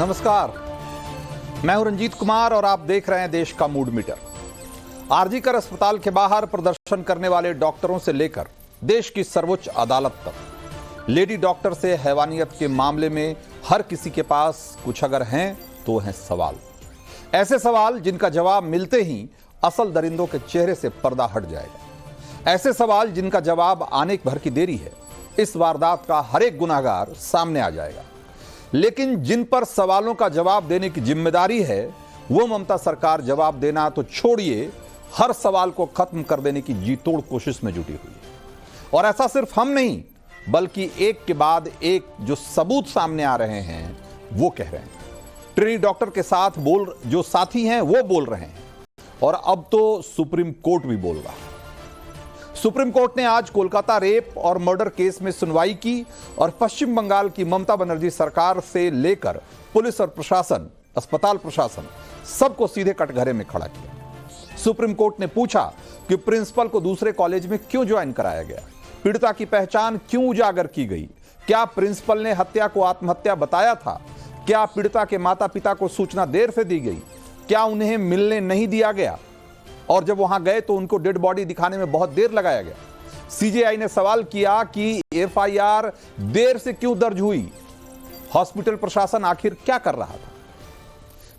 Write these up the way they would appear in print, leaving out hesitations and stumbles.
नमस्कार, मैं हूं रंजीत कुमार और आप देख रहे हैं देश का मूड मीटर। आरजीकर अस्पताल के बाहर प्रदर्शन करने वाले डॉक्टरों से लेकर देश की सर्वोच्च अदालत तक लेडी डॉक्टर से हैवानियत के मामले में हर किसी के पास कुछ अगर हैं तो हैं सवाल। ऐसे सवाल जिनका जवाब मिलते ही असल दरिंदों के चेहरे से पर्दा हट जाएगा। ऐसे सवाल जिनका जवाब आने भर की देरी है, इस वारदात का हर एक गुनाहगार सामने आ जाएगा। लेकिन जिन पर सवालों का जवाब देने की जिम्मेदारी है, वो ममता सरकार जवाब देना तो छोड़िए, हर सवाल को खत्म कर देने की जी तोड़ कोशिश में जुटी हुई है। और ऐसा सिर्फ हम नहीं, बल्कि एक के बाद एक जो सबूत सामने आ रहे हैं वो कह रहे हैं। ट्रिनी डॉक्टर के साथ जो साथी हैं वो बोल रहे हैं, और अब तो सुप्रीम कोर्ट भी बोल रहा है। सुप्रीम कोर्ट ने आज कोलकाता रेप और मर्डर केस में सुनवाई की और पश्चिम बंगाल की ममता बनर्जी सरकार से लेकर पुलिस और प्रशासन, अस्पताल प्रशासन, सबको सीधे कटघरे में खड़ा किया। सुप्रीम कोर्ट ने पूछा कि प्रिंसिपल को दूसरे कॉलेज में क्यों ज्वाइन कराया गया, पीड़िता की पहचान क्यों उजागर की गई, क्या प्रिंसिपल ने हत्या को आत्महत्या बताया था, क्या पीड़िता के माता पिता को सूचना देर से दी गई, क्या उन्हें मिलने नहीं दिया गया, और जब वहां गए तो उनको डेड बॉडी दिखाने में बहुत देर लगाया गया। सीजेआई ने सवाल किया कि एफआईआर देर से क्यों दर्ज हुई, हॉस्पिटल प्रशासन आखिर क्या कर रहा था।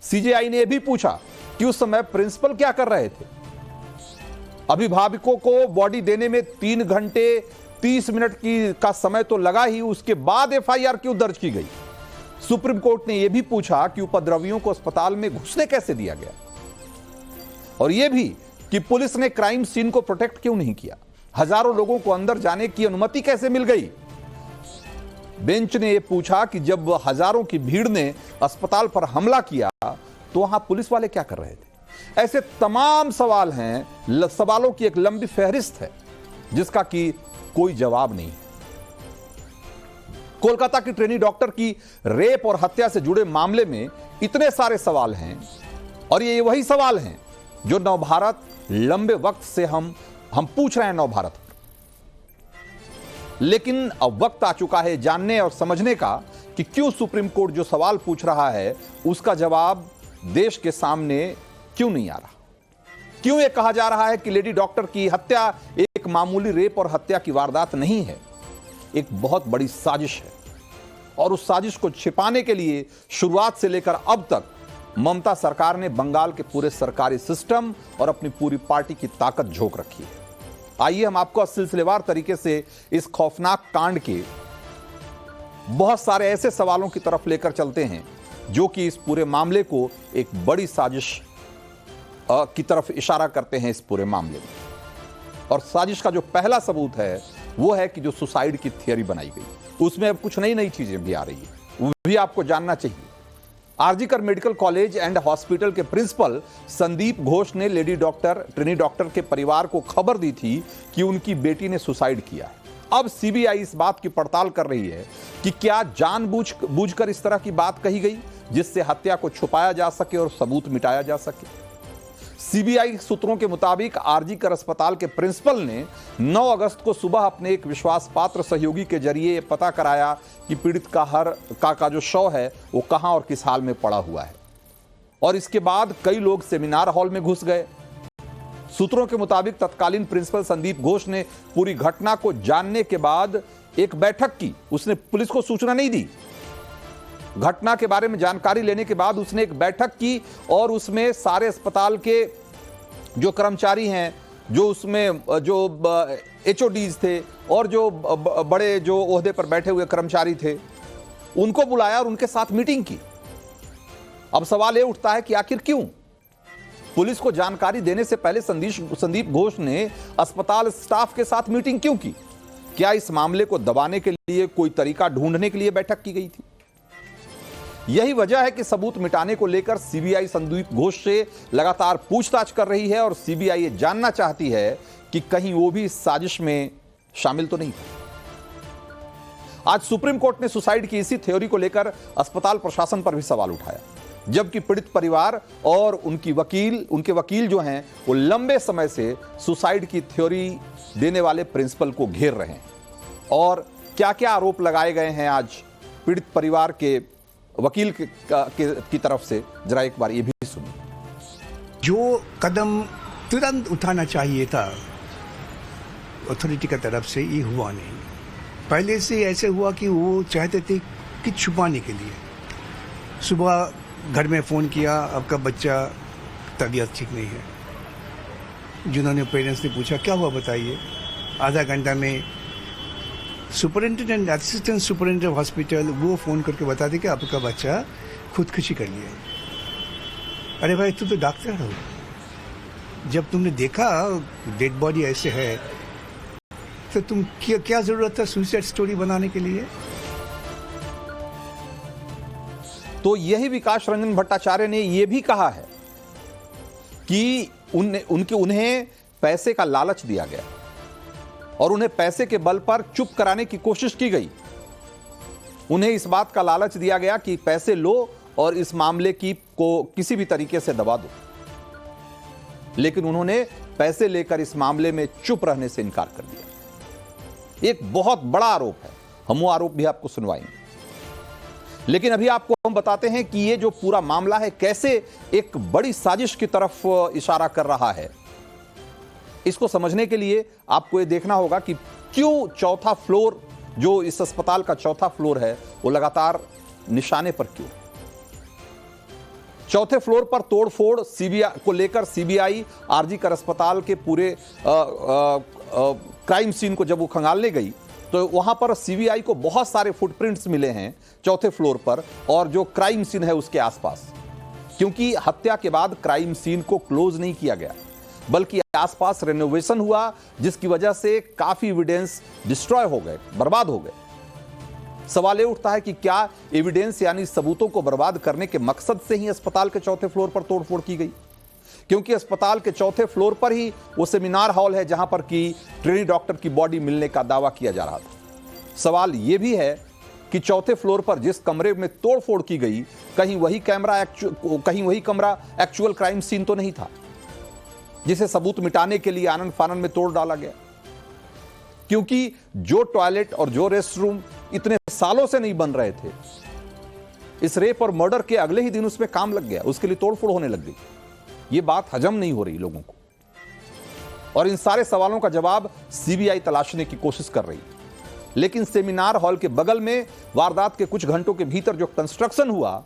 सीजेआई ने यह भी पूछा कि उस समय प्रिंसिपल क्या कर रहे थे। अभिभावकों को बॉडी देने में 3 घंटे 30 मिनट का समय तो लगा ही, उसके बाद एफआईआर क्यों दर्ज की गई। सुप्रीम कोर्ट ने यह भी पूछा कि उपद्रवियों को अस्पताल में घुसने कैसे दिया गया, और यह भी कि पुलिस ने क्राइम सीन को प्रोटेक्ट क्यों नहीं किया, हजारों लोगों को अंदर जाने की अनुमति कैसे मिल गई। बेंच ने यह पूछा कि जब हजारों की भीड़ ने अस्पताल पर हमला किया तो वहां पुलिस वाले क्या कर रहे थे। ऐसे तमाम सवाल हैं, सवालों की एक लंबी फहरिस्त है जिसका कि कोई जवाब नहीं। कोलकाता की ट्रेनी डॉक्टर की रेप और हत्या से जुड़े मामले में इतने सारे सवाल हैं, और ये वही सवाल हैं जो नवभारत लंबे वक्त से हम पूछ रहे हैं नवभारत पर। लेकिन अब वक्त आ चुका है जानने और समझने का कि क्यों सुप्रीम कोर्ट जो सवाल पूछ रहा है उसका जवाब देश के सामने क्यों नहीं आ रहा। क्यों यह कहा जा रहा है कि लेडी डॉक्टर की हत्या एक मामूली रेप और हत्या की वारदात नहीं है, एक बहुत बड़ी साजिश है। और उस साजिश को छिपाने के लिए शुरुआत से लेकर अब तक ममता सरकार ने बंगाल के पूरे सरकारी सिस्टम और अपनी पूरी पार्टी की ताकत झोंक रखी है। आइए हम आपको सिलसिलेवार तरीके से इस खौफनाक कांड के बहुत सारे ऐसे सवालों की तरफ लेकर चलते हैं जो कि इस पूरे मामले को एक बड़ी साजिश की तरफ इशारा करते हैं। इस पूरे मामले में और साजिश का जो पहला सबूत है वो है कि जो सुसाइड की थियरी बनाई गई, उसमें अब कुछ नई नई चीजें भी आ रही है, वो भी आपको जानना चाहिए। RG Kar medical college and hospital के प्रिंसिपल संदीप घोष ने लेडी डॉक्टर ट्रिनी डॉक्टर के परिवार को खबर दी थी कि उनकी बेटी ने सुसाइड किया है। अब सीबीआई इस बात की पड़ताल कर रही है कि क्या जानबूझकर इस तरह की बात कही गई जिससे हत्या को छुपाया जा सके और सबूत मिटाया जा सके। सीबीआई सूत्रों के मुताबिक आरजीकर अस्पताल के प्रिंसिपल ने 9 अगस्त को सुबह अपने एक विश्वास पात्र सहयोगी के जरिए पता कराया कि पीड़ित का जो शव है वो कहां और किस हाल में पड़ा हुआ है, और इसके बाद कई लोग सेमिनार हॉल में घुस गए। सूत्रों के मुताबिक तत्कालीन प्रिंसिपल संदीप घोष ने पूरी घटना को जानने के बाद एक बैठक की। उसने पुलिस को सूचना नहीं दी। घटना के बारे में जानकारी लेने के बाद उसने एक बैठक की और उसमें सारे अस्पताल के जो कर्मचारी हैं, जो उसमें जो एचओडीज थे और जो बड़े जो ओहदे पर बैठे हुए कर्मचारी थे, उनको बुलाया और उनके साथ मीटिंग की। अब सवाल यह उठता है कि आखिर क्यों पुलिस को जानकारी देने से पहले संदीप घोष ने अस्पताल स्टाफ के साथ मीटिंग क्यों की। क्या इस मामले को दबाने के लिए कोई तरीका ढूंढने के लिए बैठक की गई थी। यही वजह है कि सबूत मिटाने को लेकर सीबीआई संदीप घोष से लगातार पूछताछ कर रही है, और सीबीआई ये जानना चाहती है कि कहीं वो भी इस साजिश में शामिल तो नहीं था। आज सुप्रीम कोर्ट ने सुसाइड की इसी थ्योरी को लेकर अस्पताल प्रशासन पर भी सवाल उठाया, जबकि पीड़ित परिवार और उनके वकील जो हैं वो लंबे समय से सुसाइड की थ्योरी देने वाले प्रिंसिपल को घेर रहे हैं। और क्या क्या आरोप लगाए गए हैं आज पीड़ित परिवार के वकील की तरफ से जरा एक बार ये भी सुनिए। जो कदम तुरंत उठाना चाहिए था अथॉरिटी की तरफ से, ये हुआ नहीं। पहले से ऐसे हुआ कि वो चाहते थे कि छुपाने के लिए। सुबह घर में फ़ोन किया, आपका बच्चा तबीयत ठीक नहीं है। जिन्होंने पेरेंट्स ने पूछा क्या हुआ बताइए, आधा घंटा में सुपरिटेंडेंट, असिस्टेंट सुपरिटेंडेंट हॉस्पिटल वो फ़ोन करके बता दे कि आपका बच्चा खुदकुशी कर लिया। अरे भाई तुम तो डॉक्टर हो, जब तुमने देखा डेड बॉडी ऐसे है तो तुम क्या ज़रूरत था सुसाइड स्टोरी बनाने के लिए। तो यही विकास रंजन भट्टाचार्य ने यह भी कहा है कि उन्हें पैसे का लालच दिया गया और उन्हें पैसे के बल पर चुप कराने की कोशिश की गई। उन्हें इस बात का लालच दिया गया कि पैसे लो और इस मामले को किसी भी तरीके से दबा दो, लेकिन उन्होंने पैसे लेकर इस मामले में चुप रहने से इनकार कर दिया। एक बहुत बड़ा आरोप है, हम वो आरोप भी आपको सुनवाएंगे, लेकिन अभी आपको हम बताते हैं कि ये जो पूरा मामला है कैसे एक बड़ी साजिश की तरफ इशारा कर रहा है। इसको समझने के लिए आपको ये देखना होगा कि क्यों चौथा फ्लोर, जो इस अस्पताल का चौथा फ्लोर है, वो लगातार निशाने पर क्यों। चौथे फ्लोर पर तोड़फोड़ सीबीआई को लेकर सीबीआई आरजी कर अस्पताल के पूरे क्राइम सीन को जब वो खंगालने गई तो वहां पर सीबीआई को बहुत सारे फुटप्रिंट्स मिले हैं चौथे फ्लोर पर और जो क्राइम सीन है उसके आसपास, क्योंकि हत्या के बाद क्राइम सीन को क्लोज नहीं किया गया बल्कि आसपास रेनोवेशन हुआ, जिसकी वजह से काफी एविडेंस डिस्ट्रॉय हो गए, बर्बाद हो गए। सवाल ये उठता है कि क्या एविडेंस यानी सबूतों को बर्बाद करने के मकसद से ही अस्पताल के चौथे फ्लोर पर तोड़फोड़ की गई, क्योंकि अस्पताल के चौथे फ्लोर पर ही वो सेमिनार हॉल है जहां पर कि ट्रेनी डॉक्टर की बॉडी मिलने का दावा किया जा रहा था। सवाल यह भी है कि चौथे फ्लोर पर जिस कमरे में तोड़फोड़ की गई, कहीं वही कमरा एक्चुअल क्राइम सीन तो नहीं था जिसे सबूत मिटाने के लिए आनन फानन में तोड़ डाला गया, क्योंकि जो टॉयलेट और जो रेस्टरूम इतने सालों से नहीं बन रहे थे, इस रेप और मर्डर के अगले ही दिन उसमें काम लग गया, उसके लिए तोड़फोड़ होने लग गई। ये बात हजम नहीं हो रही लोगों को, और इन सारे सवालों का जवाब सीबीआई तलाशने की कोशिश कर रही है। लेकिन सेमिनार हॉल के बगल में वारदात के कुछ घंटों के भीतर जो कंस्ट्रक्शन हुआ,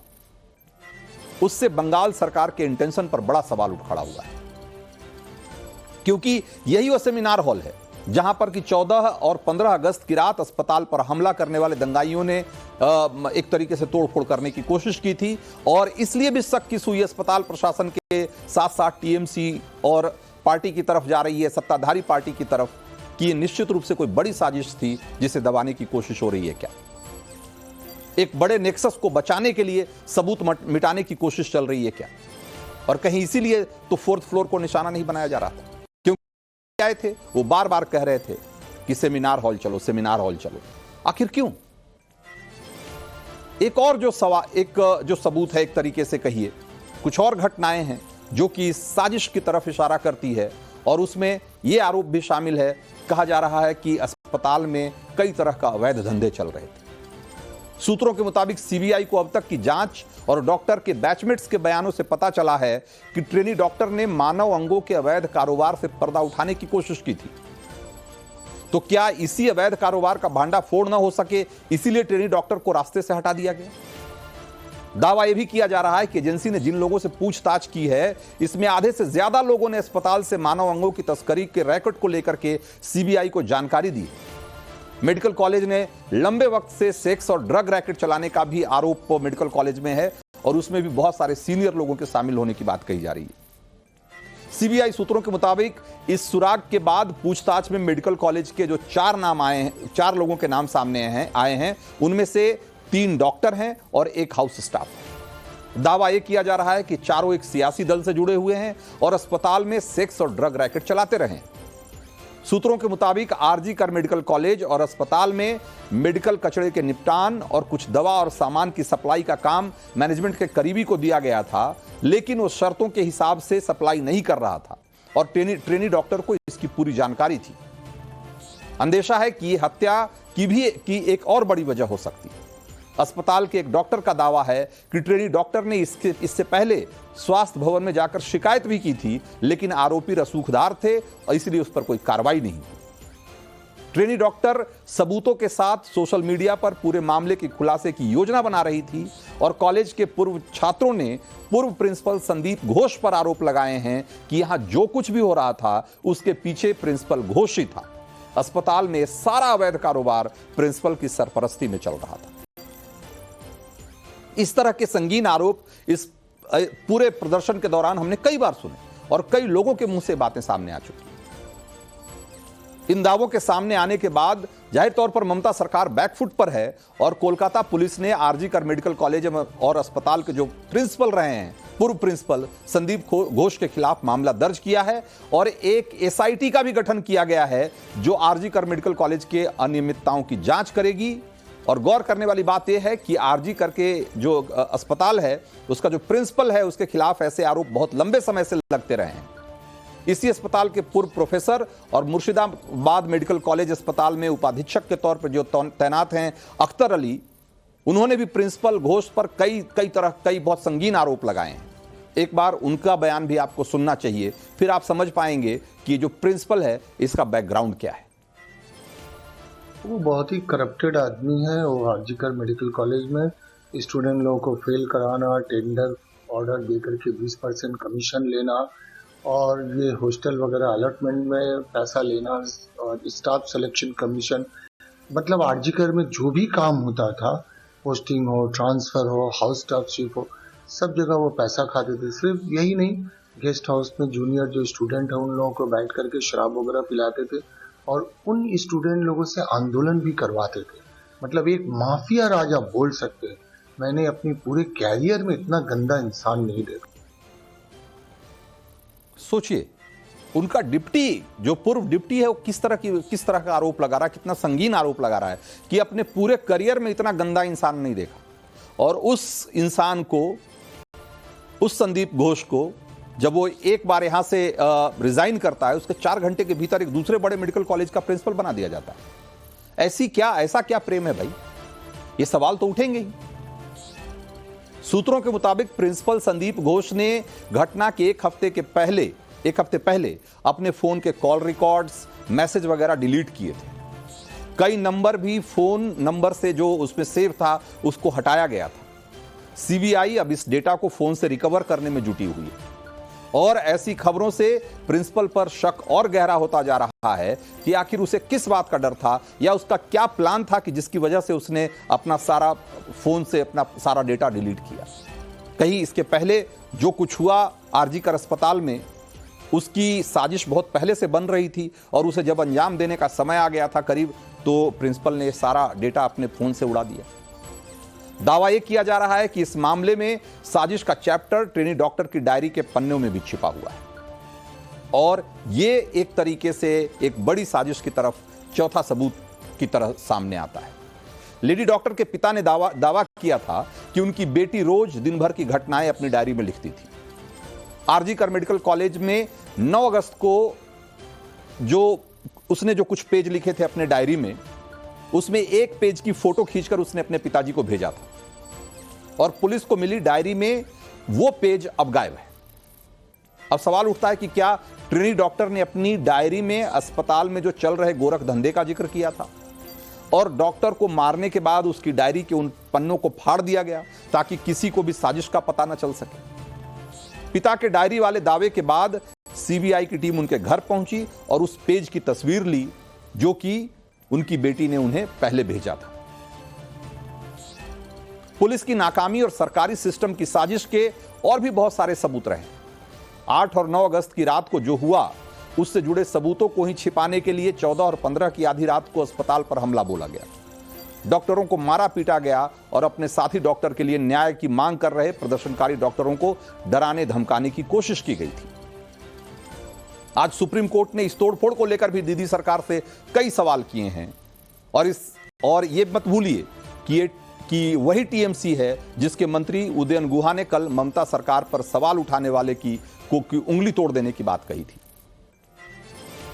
उससे बंगाल सरकार के इंटेंशन पर बड़ा सवाल उठ खड़ा हुआ है, क्योंकि यही वो सेमिनार हॉल है जहां पर कि 14 और 15 अगस्त की रात अस्पताल पर हमला करने वाले दंगाइयों ने एक तरीके से तोड़फोड़ करने की कोशिश की थी, और इसलिए भी शक की सुई अस्पताल प्रशासन के साथ साथ टीएमसी और पार्टी की तरफ जा रही है, सत्ताधारी पार्टी की तरफ, कि ये निश्चित रूप से कोई बड़ी साजिश थी जिसे दबाने की कोशिश हो रही है। क्या एक बड़े नेक्सस को बचाने के लिए सबूत मिटाने की कोशिश चल रही है क्या? और कहीं इसीलिए तो फोर्थ फ्लोर को निशाना नहीं बनाया जा रहा था, क्योंकि आए थे वो बार बार कह रहे थे कि सेमिनार हॉल चलो, सेमिनार हॉल चलो। आखिर क्यों? एक और जो सबूत है, एक तरीके से कहिए कुछ और घटनाएं हैं जो कि साजिश की तरफ इशारा करती है, और उसमें यह आरोप भी शामिल है, कहा जा रहा है कि अस्पताल में कई तरह का अवैध धंधे चल रहे थे। सूत्रों के मुताबिक सीबीआई को अब तक की जांच और डॉक्टर के बैचमेट्स के बयानों से पता चला है कि ट्रेनी डॉक्टर ने मानव अंगों के अवैध कारोबार से पर्दा उठाने की कोशिश की थी। तो क्या इसी अवैध कारोबार का भांडाफोड़ न हो सके, इसीलिए ट्रेनी डॉक्टर को रास्ते से हटा दिया गया? दावा यह भी किया जा रहा है कि एजेंसी ने जिन लोगों से पूछताछ की है, इसमें आधे से ज्यादा लोगों ने अस्पताल से मानव अंगों की तस्करी के रैकेट को लेकर के सीबीआई को जानकारी दी। मेडिकल कॉलेज ने लंबे वक्त से सेक्स और ड्रग रैकेट चलाने का भी आरोप मेडिकल कॉलेज में है, और उसमें भी बहुत सारे सीनियर लोगों के शामिल होने की बात कही जा रही है। सीबीआई सूत्रों के मुताबिक इस सुराग के बाद पूछताछ में मेडिकल कॉलेज के जो 4 लोगों के नाम सामने आए हैं, उनमें से 3 डॉक्टर हैं और 1 हाउस स्टाफ है। दावा यह किया जा रहा है कि चारों एक सियासी दल से जुड़े हुए हैं और अस्पताल में सेक्स और ड्रग रैकेट चलाते रहे। सूत्रों के मुताबिक आरजी कर मेडिकल कॉलेज और अस्पताल में मेडिकल कचरे के निपटान और कुछ दवा और सामान की सप्लाई का काम मैनेजमेंट के करीबी को दिया गया था, लेकिन वो शर्तों के हिसाब से सप्लाई नहीं कर रहा था और ट्रेनी डॉक्टर को इसकी पूरी जानकारी थी। अंदेशा है कि हत्या की एक और बड़ी वजह हो सकती है। अस्पताल के एक डॉक्टर का दावा है कि ट्रेनी डॉक्टर ने इससे पहले स्वास्थ्य भवन में जाकर शिकायत भी की थी, लेकिन आरोपी रसूखदार थे और इसलिए उस पर कोई कार्रवाई नहीं हुई। ट्रेनी डॉक्टर सबूतों के साथ सोशल मीडिया पर पूरे मामले के खुलासे की योजना बना रही थी और कॉलेज के पूर्व छात्रों ने पूर्व प्रिंसिपल संदीप घोष पर आरोप लगाए हैं कि यहां जो कुछ भी हो रहा था उसके पीछे प्रिंसिपल घोष ही था। अस्पताल में सारा अवैध कारोबार प्रिंसिपल की सरपरस्ती में चल रहा था। इस तरह के संगीन आरोप इस पूरे प्रदर्शन के दौरान हमने कई बार सुने और कई लोगों के मुंह से बातें सामने आ चुकी। इन दावों के सामने आने के बाद जाहिर तौर पर ममता सरकार बैकफुट पर है और कोलकाता पुलिस ने आरजी कर मेडिकल कॉलेज और अस्पताल के जो प्रिंसिपल रहे हैं, पूर्व प्रिंसिपल संदीप घोष के खिलाफ मामला दर्ज किया है और एक एसआईटी का भी गठन किया गया है जो आरजी कर मेडिकल कॉलेज के अनियमितताओं की जांच करेगी। और गौर करने वाली बात यह है कि आरजी कर के जो अस्पताल है उसका जो प्रिंसिपल है उसके खिलाफ ऐसे आरोप बहुत लंबे समय से लगते रहे हैं। इसी अस्पताल के पूर्व प्रोफेसर और मुर्शिदाबाद मेडिकल कॉलेज अस्पताल में उपाधीक्षक के तौर पर जो तैनात हैं अख्तर अली, उन्होंने भी प्रिंसिपल घोष पर कई बहुत संगीन आरोप लगाए हैं। एक बार उनका बयान भी आपको सुनना चाहिए, फिर आप समझ पाएंगे कि जो प्रिंसिपल है इसका बैकग्राउंड क्या है। वो बहुत ही करप्टेड आदमी है। वो आरजीकर मेडिकल कॉलेज में स्टूडेंट लोगों को फेल कराना, टेंडर ऑर्डर देकर के 20% कमीशन लेना और ये हॉस्टल वगैरह अलॉटमेंट में पैसा लेना और स्टाफ सिलेक्शन कमीशन, मतलब आरजीकर में जो भी काम होता था, पोस्टिंग हो, ट्रांसफर हो, हाउस स्टाफशिप हो, सब जगह वो पैसा खाते थे। सिर्फ यही नहीं, गेस्ट हाउस में जूनियर जो स्टूडेंट है उन लोगों को बैठ करके शराब वगैरह पिलाते थे और उन स्टूडेंट लोगों से आंदोलन भी करवाते थे। मतलब एक माफिया राजा बोल सकते हैं। मैंने अपनी पूरे कैरियर में इतना गंदा इंसान नहीं देखा। सोचिए, उनका डिप्टी जो पूर्व डिप्टी है वो किस तरह का आरोप लगा रहा है, कितना संगीन आरोप लगा रहा है कि अपने पूरे करियर में इतना गंदा इंसान नहीं देखा। और उस इंसान को, उस संदीप घोष को, जब वो एक बार यहां से रिजाइन करता है उसके 4 घंटे के भीतर एक दूसरे बड़े मेडिकल कॉलेज का प्रिंसिपल बना दिया जाता है। ऐसा क्या प्रेम है भाई? ये सवाल तो उठेंगे ही। सूत्रों के मुताबिक प्रिंसिपल संदीप घोष ने घटना के एक हफ्ते पहले अपने फोन के कॉल रिकॉर्ड्स, मैसेज वगैरह डिलीट किए थे। कई नंबर भी फोन नंबर से जो उसमें सेव था उसको हटाया गया था। सीबीआई अब इस डेटा को फोन से रिकवर करने में जुटी हुई है और ऐसी खबरों से प्रिंसिपल पर शक और गहरा होता जा रहा है कि आखिर उसे किस बात का डर था या उसका क्या प्लान था कि जिसकी वजह से उसने अपना सारा फोन से अपना सारा डेटा डिलीट किया। कहीं इसके पहले जो कुछ हुआ आरजी कर अस्पताल में, उसकी साजिश बहुत पहले से बन रही थी और उसे जब अंजाम देने का समय आ गया था करीब, तो प्रिंसिपल ने सारा डेटा अपने फोन से उड़ा दिया। दावा यह किया जा रहा है कि इस मामले में साजिश का चैप्टर ट्रेनी डॉक्टर की डायरी के पन्नों में भी छिपा हुआ है और यह एक तरीके से एक बड़ी साजिश की तरफ चौथा सबूत की तरह सामने आता है। लेडी डॉक्टर के पिता ने दावा किया था कि उनकी बेटी रोज दिन भर की घटनाएं अपनी डायरी में लिखती थी। आरजी कर मेडिकल कॉलेज में 9 अगस्त को उसने जो कुछ पेज लिखे थे अपने डायरी में, उसमें एक पेज की फोटो खींचकर उसने अपने पिताजी को भेजा था और पुलिस को मिली डायरी में वो पेज अब गायब है। अब सवाल उठता है कि क्या ट्रेनी डॉक्टर ने अपनी डायरी में अस्पताल में जो चल रहे गोरख धंधे का जिक्र किया था और डॉक्टर को मारने के बाद उसकी डायरी के उन पन्नों को फाड़ दिया गया ताकि किसी को भी साजिश का पता न चल सके। पिता के डायरी वाले दावे के बाद सीबीआई की टीम उनके घर पहुंची और उस पेज की तस्वीर ली जो कि उनकी बेटी ने उन्हें पहले भेजा था। पुलिस की नाकामी और सरकारी सिस्टम की साजिश के और भी बहुत सारे सबूत रहे। 8 और 9 अगस्त की रात को जो हुआ उससे जुड़े सबूतों को ही छिपाने के लिए 14 और 15 की आधी रात को अस्पताल पर हमला बोला गया। डॉक्टरों को मारा पीटा गया और अपने साथी डॉक्टर के लिए न्याय की मांग कर रहे प्रदर्शनकारी डॉक्टरों को डराने धमकाने की कोशिश की गई थी। आज सुप्रीम कोर्ट ने इस तोड़फोड़ को लेकर भी दीदी सरकार से कई सवाल किए हैं और ये मत भूलिए कि वही टीएमसी है जिसके मंत्री उदयन गुहा ने कल ममता सरकार पर सवाल उठाने वाले की उंगली तोड़ देने की बात कही थी।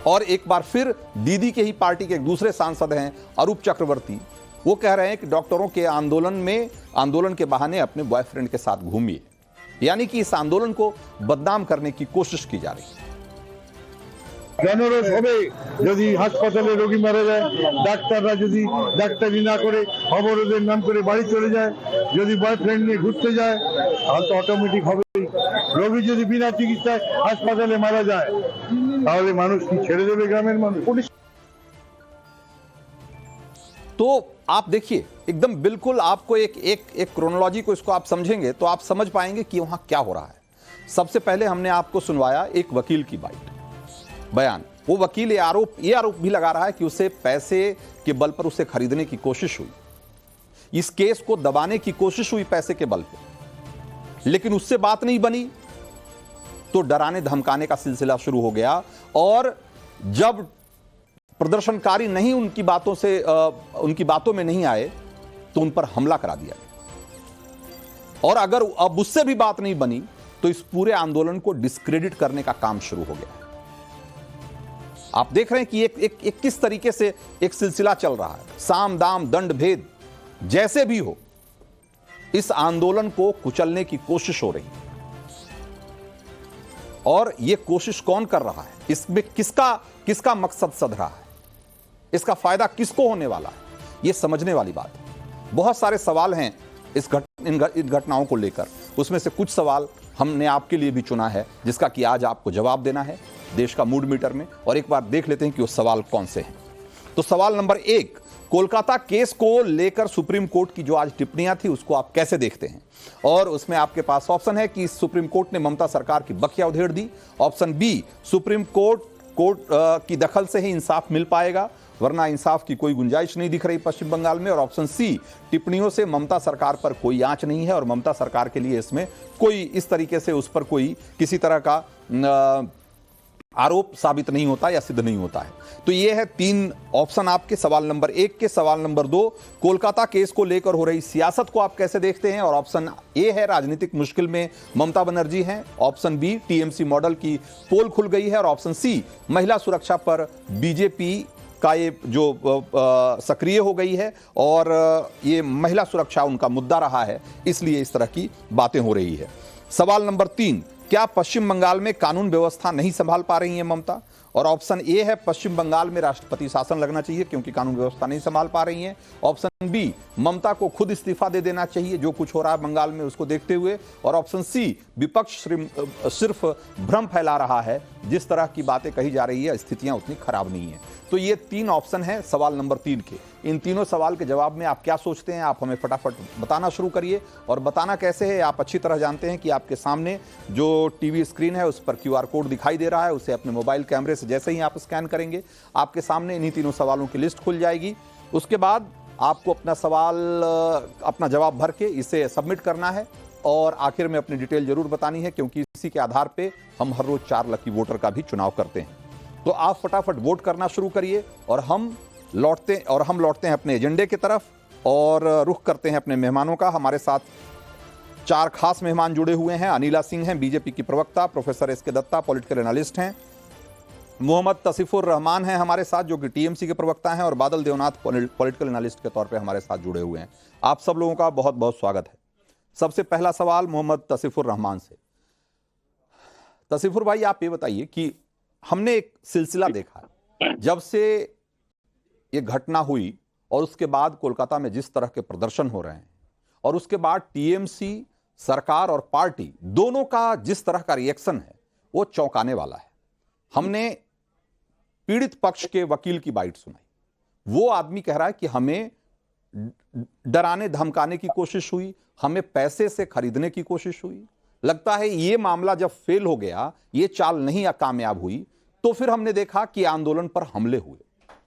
और एक बार फिर दीदी के ही पार्टी के एक दूसरे सांसद हैं अरूप चक्रवर्ती, वो कह रहे हैं कि डॉक्टरों के आंदोलन के बहाने अपने बॉयफ्रेंड के साथ घूमिए, यानी कि इस आंदोलन को बदनाम करने की कोशिश की जा रही है। জনরোষ হবে যদি হাসপাতালে রোগী মারা যায়, ডাক্তাররা যদি ডাক্তারি না করে অবরোধের নাম করে বাড়ি চলে যায়, যদি বয়ফ্রেন্ড নিয়ে ঘুরতে যায়, তাহলে তো অটোমেটিক হবে। রোগী যদি বিনা চিকিৎসায় হাসপাতালে মারা যায়, তাহলে মানুষ কি ছেড়ে দেবে গ্রামের মানুষ? तो आप देखिए एकदम बिल्कुल आपको एक क्रोनोलॉजी को इसको आप समझेंगे तो आप समझ पाएंगे कि वहां क्या हो रहा है। सबसे पहले हमने आपको सुनवाया एक वकील की बयान। वो वकील ये आरोप भी लगा रहा है कि उसे पैसे के बल पर उसे खरीदने की कोशिश हुई, इस केस को दबाने की कोशिश हुई पैसे के बल पर, लेकिन उससे बात नहीं बनी तो डराने धमकाने का सिलसिला शुरू हो गया। और जब प्रदर्शनकारी नहीं उनकी बातों में नहीं आए तो उन पर हमला करा दिया गया। और अगर अब उससे भी बात नहीं बनी तो इस पूरे आंदोलन को डिस्क्रेडिट करने का काम शुरू हो गया। आप देख रहे हैं कि एक किस तरीके से एक सिलसिला चल रहा है। साम दाम दंड भेद जैसे भी हो, इस आंदोलन को कुचलने की कोशिश हो रही है। और यह कोशिश कौन कर रहा है, इसमें किसका मकसद सध रहा है, इसका फायदा किसको होने वाला है, यह समझने वाली बात है। बहुत सारे सवाल हैं इन घटनाओं को लेकर। उसमें से कुछ सवाल हमने आपके लिए भी चुना है जिसका कि आज आपको जवाब देना है देश का मूड मीटर में। और एक बार देख लेते हैं कि वो सवाल कौन से हैं। तो सवाल नंबर 1, कोलकाता केस को लेकर सुप्रीम कोर्ट की जो आज टिप्पणियां थी उसको आप कैसे देखते हैं? और उसमें आपके पास ऑप्शन है कि सुप्रीम कोर्ट ने ममता सरकार की बखिया उधेड़ दी। ऑप्शन बी, सुप्रीम कोर्ट की दखल से ही इंसाफ मिल पाएगा, वरना इंसाफ की कोई गुंजाइश नहीं दिख रही पश्चिम बंगाल में। और ऑप्शन सी, टिप्पणियों से ममता सरकार पर कोई आंच नहीं है और ममता सरकार के लिए इसमें कोई इस तरीके से उस पर कोई किसी तरह का आरोप साबित नहीं होता या सिद्ध नहीं होता है। तो ये है 3 ऑप्शन आपके सवाल नंबर 1 के। सवाल नंबर 2, कोलकाता केस को लेकर हो रही सियासत को आप कैसे देखते हैं? और ऑप्शन ए है राजनीतिक मुश्किल में ममता बनर्जी हैं। ऑप्शन बी, टीएमसी मॉडल की पोल खुल गई है। और ऑप्शन सी, महिला सुरक्षा पर बीजेपी का ये जो सक्रिय हो गई है और ये महिला सुरक्षा उनका मुद्दा रहा है, इसलिए इस तरह की बातें हो रही है। सवाल नंबर 3, क्या पश्चिम बंगाल में कानून व्यवस्था नहीं संभाल पा रही है ममता? और ऑप्शन ए है पश्चिम बंगाल में राष्ट्रपति शासन लगना चाहिए क्योंकि कानून व्यवस्था नहीं संभाल पा रही है। ऑप्शन बी, ममता को खुद इस्तीफा दे देना चाहिए जो कुछ हो रहा है बंगाल में उसको देखते हुए। और ऑप्शन सी, विपक्ष सिर्फ भ्रम फैला रहा है, जिस तरह की बातें कही जा रही है स्थितियां उतनी खराब नहीं है। तो ये 3 ऑप्शन है सवाल नंबर 3 के। इन तीनों सवाल के जवाब में आप क्या सोचते हैं, आप हमें फटाफट बताना शुरू करिए। और बताना कैसे है आप अच्छी तरह जानते हैं कि आपके सामने जो टीवी स्क्रीन है उस पर QR कोड दिखाई दे रहा है। उसे अपने मोबाइल कैमरे से जैसे ही आप स्कैन करेंगे आपके सामने इन्हीं तीनों सवालों की लिस्ट खुल जाएगी। उसके बाद आपको अपना जवाब भर के इसे सबमिट करना है और आखिर में अपनी डिटेल जरूर बतानी है, क्योंकि इसी के आधार पे हम हर रोज 4 लकी वोटर का भी चुनाव करते हैं। तो आप फटाफट वोट करना शुरू करिए और हम लौटते हैं अपने एजेंडे की तरफ और रुख करते हैं अपने मेहमानों का। हमारे साथ 4 खास मेहमान जुड़े हुए हैं। अनिला सिंह हैं, बीजेपी की प्रवक्ता, professor S K Datta political analyst हैं, मोहम्मद तसीफुर रहमान हैं हमारे साथ जो कि टीएमसी के प्रवक्ता हैं, और बादल देवनाथ पॉलिटिकल एनालिस्ट के तौर पे हमारे साथ जुड़े हुए हैं। आप सब लोगों का बहुत बहुत स्वागत है। सबसे पहला सवाल मोहम्मद तसीफुर रहमान से। तसीफुर भाई, आप ये बताइए कि हमने एक सिलसिला देखा जब से ये घटना हुई और उसके बाद कोलकाता में जिस तरह के प्रदर्शन हो रहे हैं और उसके बाद टीएमसी सरकार और पार्टी दोनों का जिस तरह का रिएक्शन है वो चौंकाने वाला है। हमने पीड़ित पक्ष के वकील की बाइट सुनाई। वो आदमी कह रहा है कि हमें डराने धमकाने की कोशिश हुई, हमें पैसे से खरीदने की कोशिश हुई। लगता है ये मामला जब फेल हो गया, ये चाल नहीं कामयाब हुई, तो फिर हमने देखा कि आंदोलन पर हमले हुए,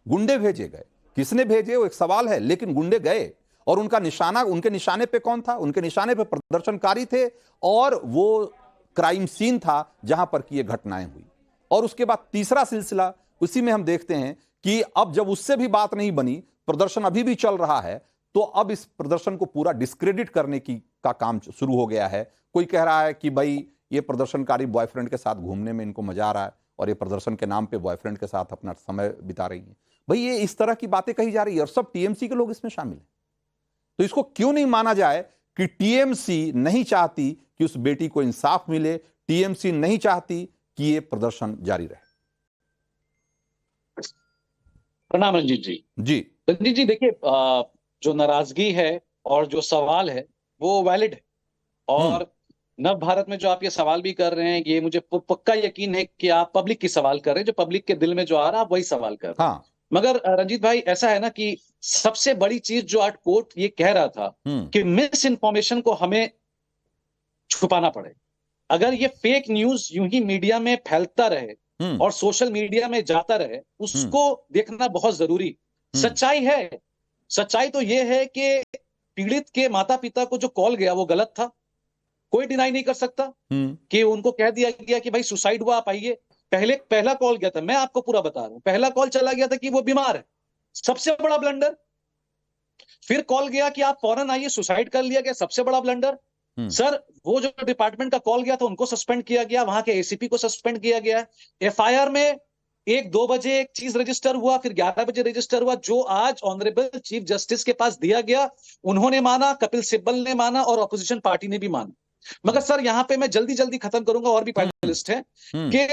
गुंडे भेजे गए। किसने भेजे वो एक सवाल है, लेकिन गुंडे गए और उनके निशाने पे कौन था? उनके निशाने पे प्रदर्शनकारी थे और वो क्राइम सीन था जहां पर की ये घटनाएं हुई। और उसके बाद तीसरा सिलसिला उसी में हम देखते हैं कि अब जब उससे भी बात नहीं बनी, प्रदर्शन अभी भी चल रहा है, तो अब इस प्रदर्शन को पूरा डिस्क्रेडिट करने का काम शुरू हो गया है। कोई कह रहा है कि भाई ये प्रदर्शनकारी बॉयफ्रेंड के साथ घूमने में इनको मजा आ रहा है और ये प्रदर्शन के नाम पे बॉयफ्रेंड के साथ अपना समय बिता रही है। भाई ये इस तरह की बातें कही जा रही है और सब टीएमसी के लोग इसमें शामिल हैं। तो इसको क्यों नहीं माना जाए कि टीएमसी नहीं चाहती कि उस बेटी को इंसाफ मिले, टीएमसी नहीं चाहती कि ये प्रदर्शन जारी रहे। प्रणाम रंजीत जी। जी रंजीत जी देखिए, जो नाराजगी है और जो सवाल है वो वैलिड है, और नव भारत में जो आप ये सवाल भी कर रहे हैं, ये मुझे पक्का यकीन है कि आप पब्लिक की सवाल कर रहे हैं, जो पब्लिक के दिल में जो आ रहा है आप वही सवाल कर रहे हैं। हाँ। मगर रंजीत भाई ऐसा है ना कि सबसे बड़ी चीज जो आज कोर्ट ये कह रहा था कि मिस इन्फॉर्मेशन को हमें छुपाना पड़े। अगर ये फेक न्यूज यूं ही मीडिया में फैलता रहे और सोशल मीडिया में जाता रहे, उसको देखना बहुत जरूरी। सच्चाई है, सच्चाई तो ये है कि पीड़ित के माता पिता को जो कॉल गया वो गलत था, कोई डिनाई नहीं कर सकता कि उनको कह दिया गया कि भाई सुसाइड हुआ, आप आइए। पहला कॉल गया था, मैं आपको पूरा बता रहा हूं, पहला कॉल चला गया था कि वो बीमार है, सबसे बड़ा ब्लंडर। फिर कॉल गया कि आप फौरन आइए, सुसाइड कर लिया गया, सबसे बड़ा ब्लंडर। सर वो जो डिपार्टमेंट का कॉल गया था उनको सस्पेंड किया गया, वहां के एसीपी को सस्पेंड किया गया। एफआईआर में 1-2 बजे एक चीज रजिस्टर हुआ, फिर 11 बजे रजिस्टर हुआ, जो आज ऑनरेबल चीफ जस्टिस के पास दिया गया। उन्होंने माना, कपिल सिब्बल ने माना और ऑपोजिशन पार्टी ने भी माना। मगर सर यहां पे मैं जल्दी जल्दी खत्म करूंगा, और भी पैनलिस्ट हैं कि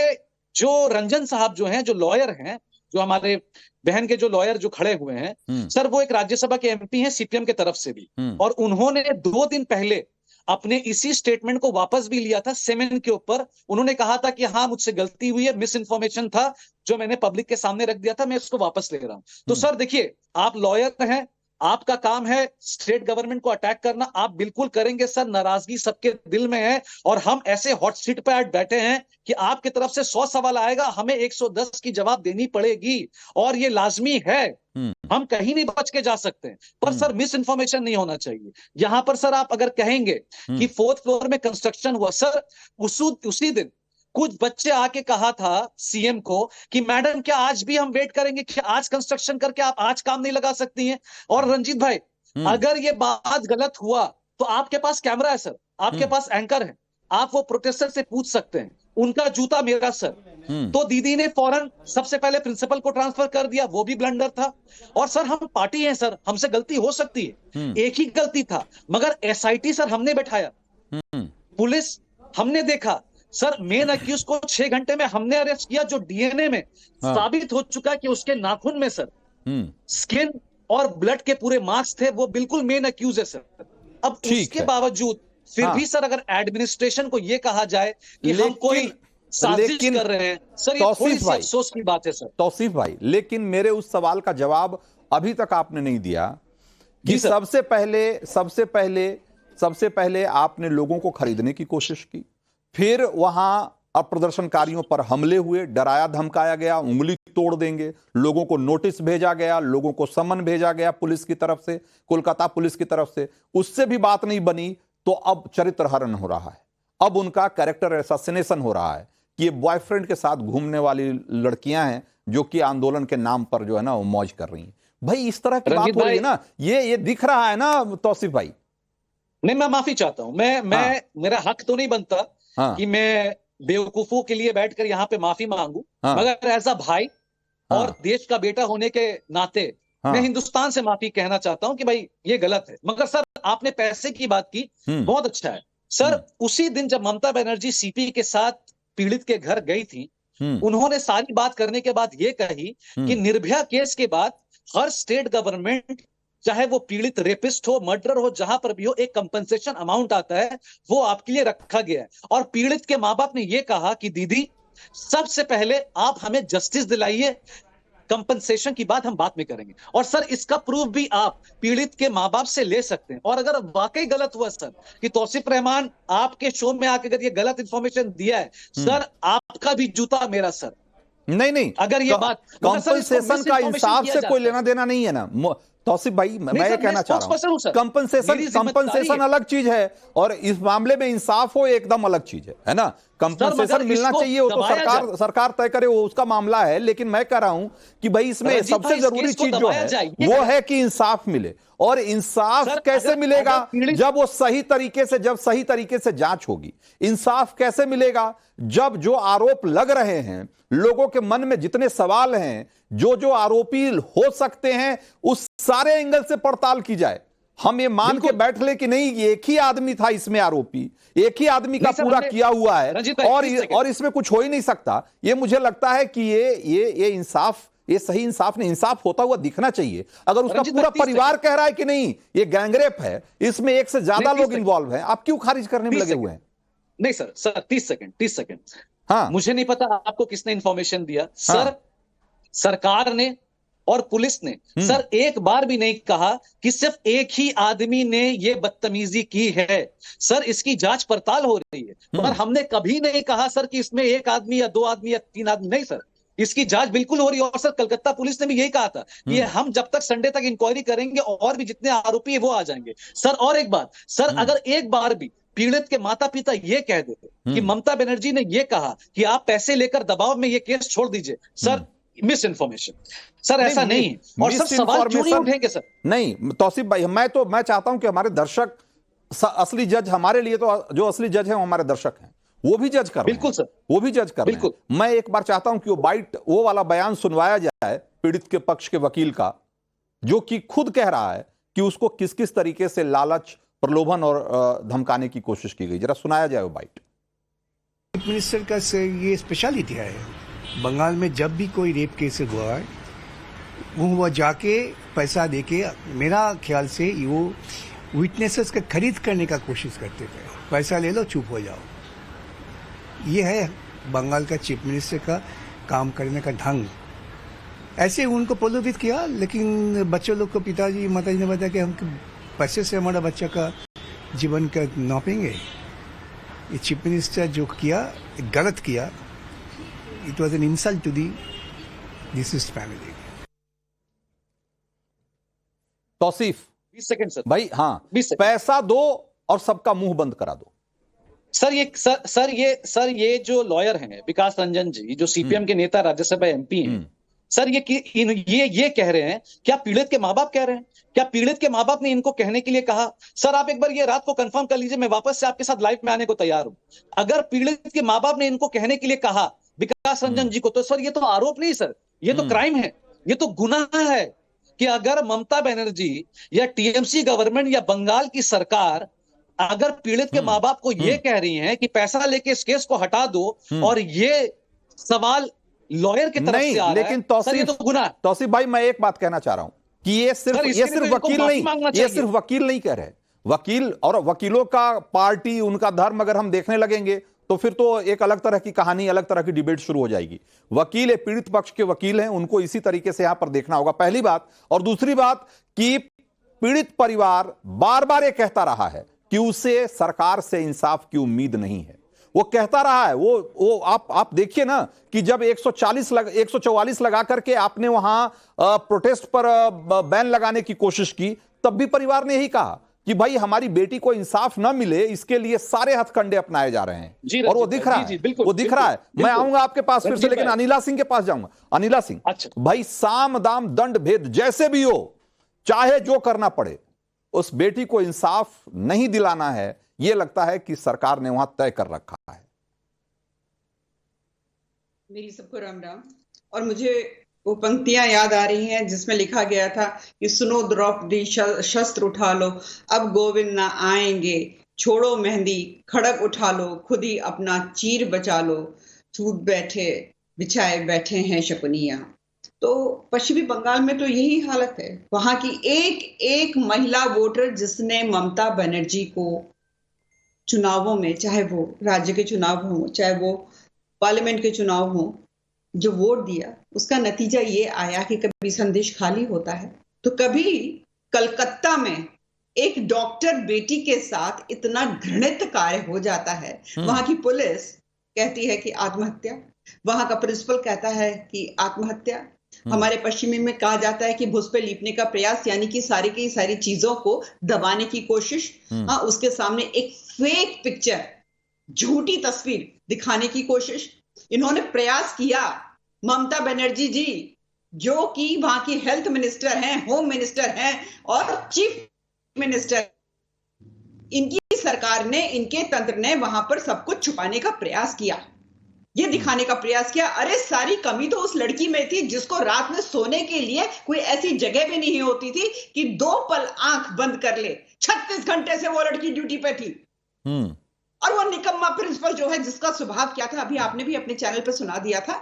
जो रंजन साहब जो हैं, जो लॉयर हैं, जो हमारे बहन के जो लॉयर जो खड़े हुए हैं, सर वो एक राज्यसभा के एमपी हैं सीपीएम की तरफ से भी, और उन्होंने 2 दिन पहले अपने इसी स्टेटमेंट को वापस भी लिया था सेमेन के ऊपर। उन्होंने कहा था कि हाँ मुझसे गलती हुई है, मिस इन्फॉर्मेशन था जो मैंने पब्लिक के सामने रख दिया था, मैं इसको वापस ले रहा हूं। तो सर देखिए, आप लॉयर हैं, आपका काम है स्टेट गवर्नमेंट को अटैक करना, आप बिल्कुल करेंगे सर। नाराजगी सबके दिल में है और हम ऐसे हॉट सीट पे आज बैठे हैं कि आपकी तरफ से 100 सवाल आएगा, हमें 110 की जवाब देनी पड़ेगी और ये लाजमी है। हम कहीं नहीं बच के जा सकते हैं, पर सर मिस इन्फॉर्मेशन नहीं होना चाहिए। यहां पर सर आप अगर कहेंगे कि 4th फ्लोर में कंस्ट्रक्शन हुआ, सर उसी दिन कुछ बच्चे आके कहा था सीएम को कि मैडम क्या आज भी हम वेट करेंगे, क्या आज कंस्ट्रक्शन करके आप आज काम नहीं लगा सकती हैं। और रंजीत भाई अगर ये बात गलत हुआ तो आपके पास कैमरा है सर, आपके पास एंकर है, आप वो प्रोटेस्टर से पूछ सकते हैं, उनका जूता मेरा सर। तो दीदी ने फौरन सबसे पहले प्रिंसिपल को ट्रांसफर कर दिया, वो भी ब्लंडर था। और सर हम पार्टी हैं सर, हमसे गलती हो सकती है, एक ही गलती था, मगर एसआईटी सर हमने बैठाया, पुलिस हमने देखा सर, मेन अक्यूज को 6 घंटे में हमने अरेस्ट किया, जो डीएनए में साबित हो चुका कि उसके नाखून में सर स्किन और ब्लड के पूरे मार्क्स थे, वो बिल्कुल मेन अक्यूज है सर। अब उसके बावजूद फिर भी सर अगर एडमिनिस्ट्रेशन को ये कहा जाए कि हम कोई साजिश कर रहे हैं, सर ये थोड़ी सी अफसोस की बात है सर। तौसीफ भाई, लेकिन मेरे उस सवाल का जवाब अभी तक आपने नहीं दिया कि सबसे पहले आपने लोगों को खरीदने की कोशिश की, फिर वहां प्रदर्शनकारियों पर हमले हुए, डराया धमकाया गया, उंगली तोड़ देंगे, लोगों को नोटिस भेजा गया, लोगों को समन भेजा गया पुलिस की तरफ से, कोलकाता पुलिस की तरफ से, उससे भी बात नहीं बनी। तो अब चरित्र हरण हो रहा है, अब उनका कैरेक्टर असैसिनेशन हो रहा है कि ये बॉयफ्रेंड के साथ घूमने वाली लड़कियां हैं जो कि आंदोलन के नाम पर जो है ना वो मौज कर रही हैं। भाई इस तरह की बात हो रही है ना, ये दिख रहा है ना तौसीफ भाई। नहीं, मैं माफी चाहता हूं, मैं मेरा हक तो नहीं बनता कि मैं बेवकूफों के लिए बैठकर यहाँ पे माफी मांगू, मगर एज अ भाई और देश का बेटा होने के नाते मैं हिंदुस्तान से माफी कहना चाहता हूं कि भाई ये गलत है। मगर सर आपने पैसे की बात की, बहुत अच्छा है सर। उसी दिन जब ममता बनर्जी सीपी के साथ पीड़ित के घर गई थी, उन्होंने सारी बात करने के बाद ये कही कि निर्भया केस के बाद हर स्टेट गवर्नमेंट, चाहे वो पीड़ित रेपिस्ट हो, मर्डर हो, जहां पर भी हो, एक कंपनसेशन अमाउंट आता है, वो आपके लिए रखा गया है। और पीड़ित के मां बाप ने ये कहा कि दीदी सबसे पहले आप हमें जस्टिस दिलाइए, कंपनसेशन की बात हम बाद में करेंगे। और सर इसका प्रूफ भी आप पीड़ित के मां बाप से ले सकते हैं। और अगर वाकई गलत हुआ सर कि तौसीफ रहमान आपके शो में आकर अगर ये गलत इंफॉर्मेशन दिया है, सर आपका भी जूता मेरा सर। नहीं, अगर ये बात कंपनसेशन का इंसाफ से कोई लेना देना नहीं है ना तौसीफ भाई, मैं ये कहना चाह रहा हूं, कंपनसेशन अलग चीज है और इस मामले में इंसाफ हो एकदम अलग चीज है ना। कंपनसेशन मिलना चाहिए, वो तो सरकार तय करे, वो उसका मामला है। लेकिन मैं कह रहा हूं कि भाई इसमें सबसे जरूरी चीज जो है वो है कि इंसाफ मिले। और इंसाफ कैसे मिलेगा? जब वो सही तरीके से जांच होगी। इंसाफ कैसे मिलेगा? जब जो आरोप लग रहे हैं, लोगों के मन में जितने सवाल हैं, जो जो आरोपी हो सकते हैं उस सारे एंगल से पड़ताल की जाए। हम ये मान के बैठ ले कि नहीं एक ही आदमी था इसमें आरोपी, एक ही आदमी का पूरा किया हुआ है और इसमें कुछ हो ही नहीं सकता। ये मुझे लगता है कि ये इंसाफ, ये सही इंसाफ नहीं, इंसाफ होता हुआ दिखना चाहिए। अगर उसका पूरा परिवार कह रहा है कि नहीं ये गैंगरेप है, इसमें एक से ज्यादा लोग इन्वॉल्व हैं, आप क्यों खारिज करने में लगे हुए हैं? नहीं सर 30 सेकंड। हाँ, मुझे नहीं पता आपको किसने इंफॉर्मेशन दिया। सर सरकार ने और पुलिस ने सर एक बार भी नहीं कहा कि सिर्फ एक ही आदमी ने ये बदतमीजी की है। सर इसकी जांच पड़ताल हो रही है, मगर हमने कभी नहीं कहा सर कि इसमें एक आदमी या 2 आदमी या 3 आदमी, नहीं सर, इसकी जांच बिल्कुल हो रही है। और सर कलकत्ता पुलिस ने भी यही कहा था कि हम जब तक संडे तक इंक्वायरी करेंगे और भी जितने आरोपी है वो आ जाएंगे। सर और एक बात सर, अगर एक बार भी पीड़ित के माता पिता ये कह देते कि ममता बनर्जी ने ये कहा कि आप पैसे लेकर दबाव में ये केस छोड़ दीजिए, सर मिस इन्फॉर्मेशन सर, ऐसा नहीं है। और सर सवाल क्यों नहीं उठेंगे सर? नहीं तौसीफ भाई, मैं चाहता हूं कि हमारे दर्शक असली जज, हमारे लिए तो जो असली जज है वो हमारे दर्शक हैं, वो भी जज कर बिल्कुल सर, वो भी जज कर बिल्कुल। मैं एक बार चाहता हूं कि वो वाला बयान सुनवाया जाए पीड़ित के पक्ष के वकील का, जो कि खुद कह रहा है कि उसको किस किस तरीके से लालच, प्रलोभन और धमकाने की कोशिश की गई। जरा सुनाया जाए वो बाइट। चीफ मिनिस्टर का ये स्पेशलिटी है, बंगाल में जब भी कोई रेप केस हुआ है वो जाके पैसा देके, मेरा ख्याल से वो विटनेसेस का खरीद करने का कोशिश करते थे, पैसा ले लो चुप हो जाओ। ये है बंगाल का चीफ मिनिस्टर का काम करने का ढंग। ऐसे उनको प्रलोभित किया, लेकिन बच्चों लोग को पिताजी माताजी ने बताया कि हम पैसे से हमारा बच्चा का जीवन का नापेंगे। ये चीफ मिनिस्टर जो किया गलत किया, it was an insult to the deceased family. Tausif 20 second sir भाई, हाँ, 20 सेकंड। पैसा दो और सबका मुंह बंद करा दो। सर ये जो लॉयर हैं विकास रंजन जी, जो सीपीएम के नेता राज्यसभा एमपी हैं, सर ये कह रहे हैं, क्या पीड़ित के माँ बाप कह रहे हैं? क्या पीड़ित के माँ बाप ने इनको कहने के लिए कहा? सर आप एक बार ये रात को कंफर्म कर लीजिए, मैं वापस से आपके साथ लाइव में आने को तैयार हूं। अगर पीड़ित के माँ बाप ने इनको कहने के लिए कहा विकास रंजन जी को, तो सर ये तो आरोप नहीं सर, ये तो क्राइम है, ये तो गुनाह है कि अगर ममता बनर्जी या टीएमसी गवर्नमेंट या बंगाल की सरकार अगर पीड़ित के माँ बाप को ये कह रही हैं कि पैसा लेके इस केस को हटा दो, और ये सवाल लॉयर की तरफ से आ रहा लेकिन है, सर ये तो गुनाह। तौसीफ भाई, मैं एक बात कहना चाह रहा हूं कि ये सिर्फ वकील नहीं, ये सिर्फ वकील नहीं कह रहे। वकील और वकीलों का पार्टी, उनका धर्म अगर हम देखने लगेंगे तो फिर तो एक अलग तरह की कहानी, अलग तरह की डिबेट शुरू हो जाएगी। वकील पीड़ित पक्ष के वकील हैं, उनको इसी तरीके से यहां पर देखना होगा, पहली बात। और दूसरी बात कि पीड़ित परिवार बार बार ये कहता रहा है कि उसे सरकार से इंसाफ की उम्मीद नहीं है। वो कहता रहा है, वो आप देखिए ना कि जब 144 लगा करके आपने वहां प्रोटेस्ट पर बैन लगाने की कोशिश की, तब भी परिवार ने यही कहा कि भाई हमारी बेटी को इंसाफ न मिले, इसके लिए सारे हथकंडे अपनाए जा रहे हैं। और वो दिख रहा है, वो दिख रहा है। मैं आऊंगा आपके पास फिर से, लेकिन अनिला सिंह के पास जाऊंगा। अनिला सिंह, भाई साम दाम दंड भेद जैसे भी हो, चाहे जो करना पड़े, उस बेटी को इंसाफ नहीं दिलाना है, यह लगता है कि सरकार ने वहां तय कर रखा है। मेरी सबको राम राम। और मुझे वो पंक्तियां याद आ रही हैं जिसमें लिखा गया था कि सुनो द्रौपदी शस्त्र उठा लो, अब गोविंद ना आएंगे, छोड़ो मेहंदी खड़ग उठा लो, खुद ही अपना चीर बचा लो, छूट बैठे बिछाए बैठे हैं शकुनिया। तो पश्चिमी बंगाल में तो यही हालत है। वहां की एक एक महिला वोटर जिसने ममता बनर्जी को चुनावों में, चाहे वो राज्य के चुनाव हो, चाहे वो पार्लियामेंट के चुनाव हो, जो वोट दिया, उसका नतीजा ये आया कि कभी संदेश खाली होता है तो कभी कलकत्ता में एक डॉक्टर बेटी के साथ इतना घृणित कार्य हो जाता है। वहां की पुलिस कहती है कि आत्महत्या, वहां का प्रिंसिपल कहता है कि आत्महत्या। हमारे पश्चिमी में कहा जाता है कि भुज पे लीपने का प्रयास, यानी कि सारी की सारी चीजों को दबाने की कोशिश। हाँ, उसके सामने एक फेक पिक्चर, झूठी तस्वीर दिखाने की कोशिश इन्होंने प्रयास किया। ममता बनर्जी जी, जो कि वहां की हेल्थ मिनिस्टर हैं, होम मिनिस्टर हैं और चीफ मिनिस्टर, इनकी सरकार ने, इनके तंत्र ने वहां पर सब कुछ छुपाने का प्रयास किया। ये दिखाने का प्रयास किया। अरे सारी कमी तो उस लड़की में थी जिसको रात में सोने के लिए कोई ऐसी जगह भी नहीं होती थी कि 2 पल आंख बंद कर ले। 36 घंटे से वो लड़की ड्यूटी पे थी। और वो निकम्मा प्रिंसिपल जो है, जिसका स्वभाव क्या था, अभी आपने भी अपने चैनल पे सुना दिया था।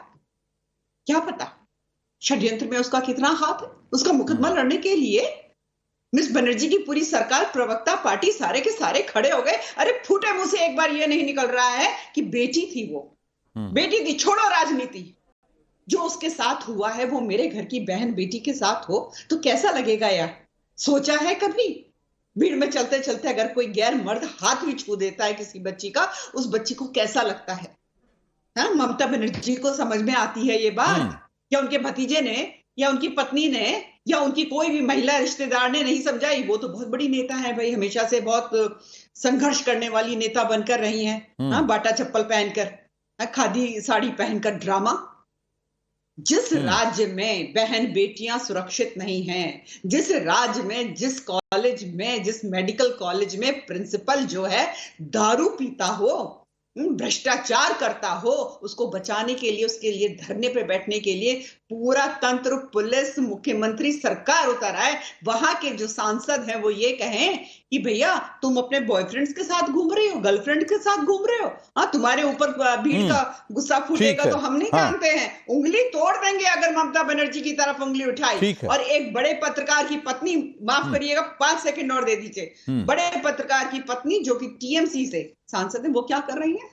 क्या पता षड्यंत्र में उसका कितना हाथ है। उसका मुकदमा लड़ने के लिए मिस बनर्जी की पूरी सरकार, प्रवक्ता, पार्टी, सारे के सारे खड़े हो गए। अरे फूटे मुंह से एक बार ये नहीं निकल रहा है कि बेटी थी, वो बेटी थी। छोड़ो राजनीति, जो उसके साथ हुआ है वो मेरे घर की बहन बेटी के साथ हो तो कैसा लगेगा यार? सोचा है कभी? भीड़ में चलते चलते अगर कोई गैर मर्द हाथ भी छू देता है किसी बच्ची का, उस बच्ची को कैसा लगता है? हाँ, ममता बनर्जी को समझ में आती है ये बात, या उनके भतीजे ने, या उनकी पत्नी ने, या उनकी कोई भी महिला रिश्तेदार ने नहीं समझाई? वो तो बहुत बड़ी नेता है भाई, हमेशा से बहुत संघर्ष करने वाली नेता बनकर रही हैं। हाँ, बाटा चप्पल पहनकर, खादी साड़ी पहनकर ड्रामा। जिस राज्य में बहन बेटियां सुरक्षित नहीं हैं, जिस राज्य में, जिस कॉलेज में, जिस मेडिकल कॉलेज में प्रिंसिपल जो है दारू पीता हो, भ्रष्टाचार करता हो, उसको बचाने के लिए, उसके लिए धरने पे बैठने के लिए पूरा तंत्र, पुलिस, मुख्यमंत्री, सरकार उतर आए, वहां के जो सांसद हैं वो ये कहें कि भैया तुम अपने बॉयफ्रेंड्स के साथ घूम रहे हो, गर्लफ्रेंड के साथ घूम रहे हो, हाँ तुम्हारे ऊपर भीड़ का गुस्सा फूटेगा तो हम नहीं जानते हैं, उंगली तोड़ देंगे अगर ममता बनर्जी की तरफ उंगली उठाई। और एक बड़े पत्रकार की पत्नी, माफ करिएगा 5 सेकंड और दे दीजिए, बड़े पत्रकार की पत्नी जो कि टीएमसी से सांसद है, वो क्या कर रही है?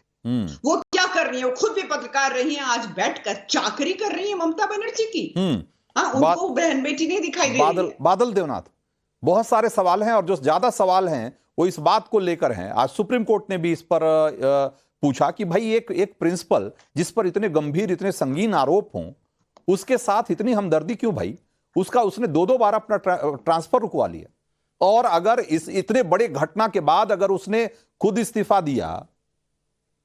वो क्या कर रही है? वो खुद भी पत्रकार रही है, आज बैठकर चाकरी कर रही है ममता बनर्जी की। हाँ, उनको बहन बेटी नहीं दिखाई दे रही है। बादल देवनाथ, बहुत सारे सवाल हैं और जो ज्यादा सवाल हैं वो इस बात को लेकर हैं। आज सुप्रीम कोर्ट ने भी इस पर पूछा कि भाई एक प्रिंसिपल जिस पर इतने गंभीर, इतने संगीन आरोप हों, उसके साथ इतनी हमदर्दी क्यों भाई? उसने 2-2 बार अपना ट्रांसफर रुकवा लिया, और अगर इस इतने बड़े घटना के बाद अगर उसने खुद इस्तीफा दिया,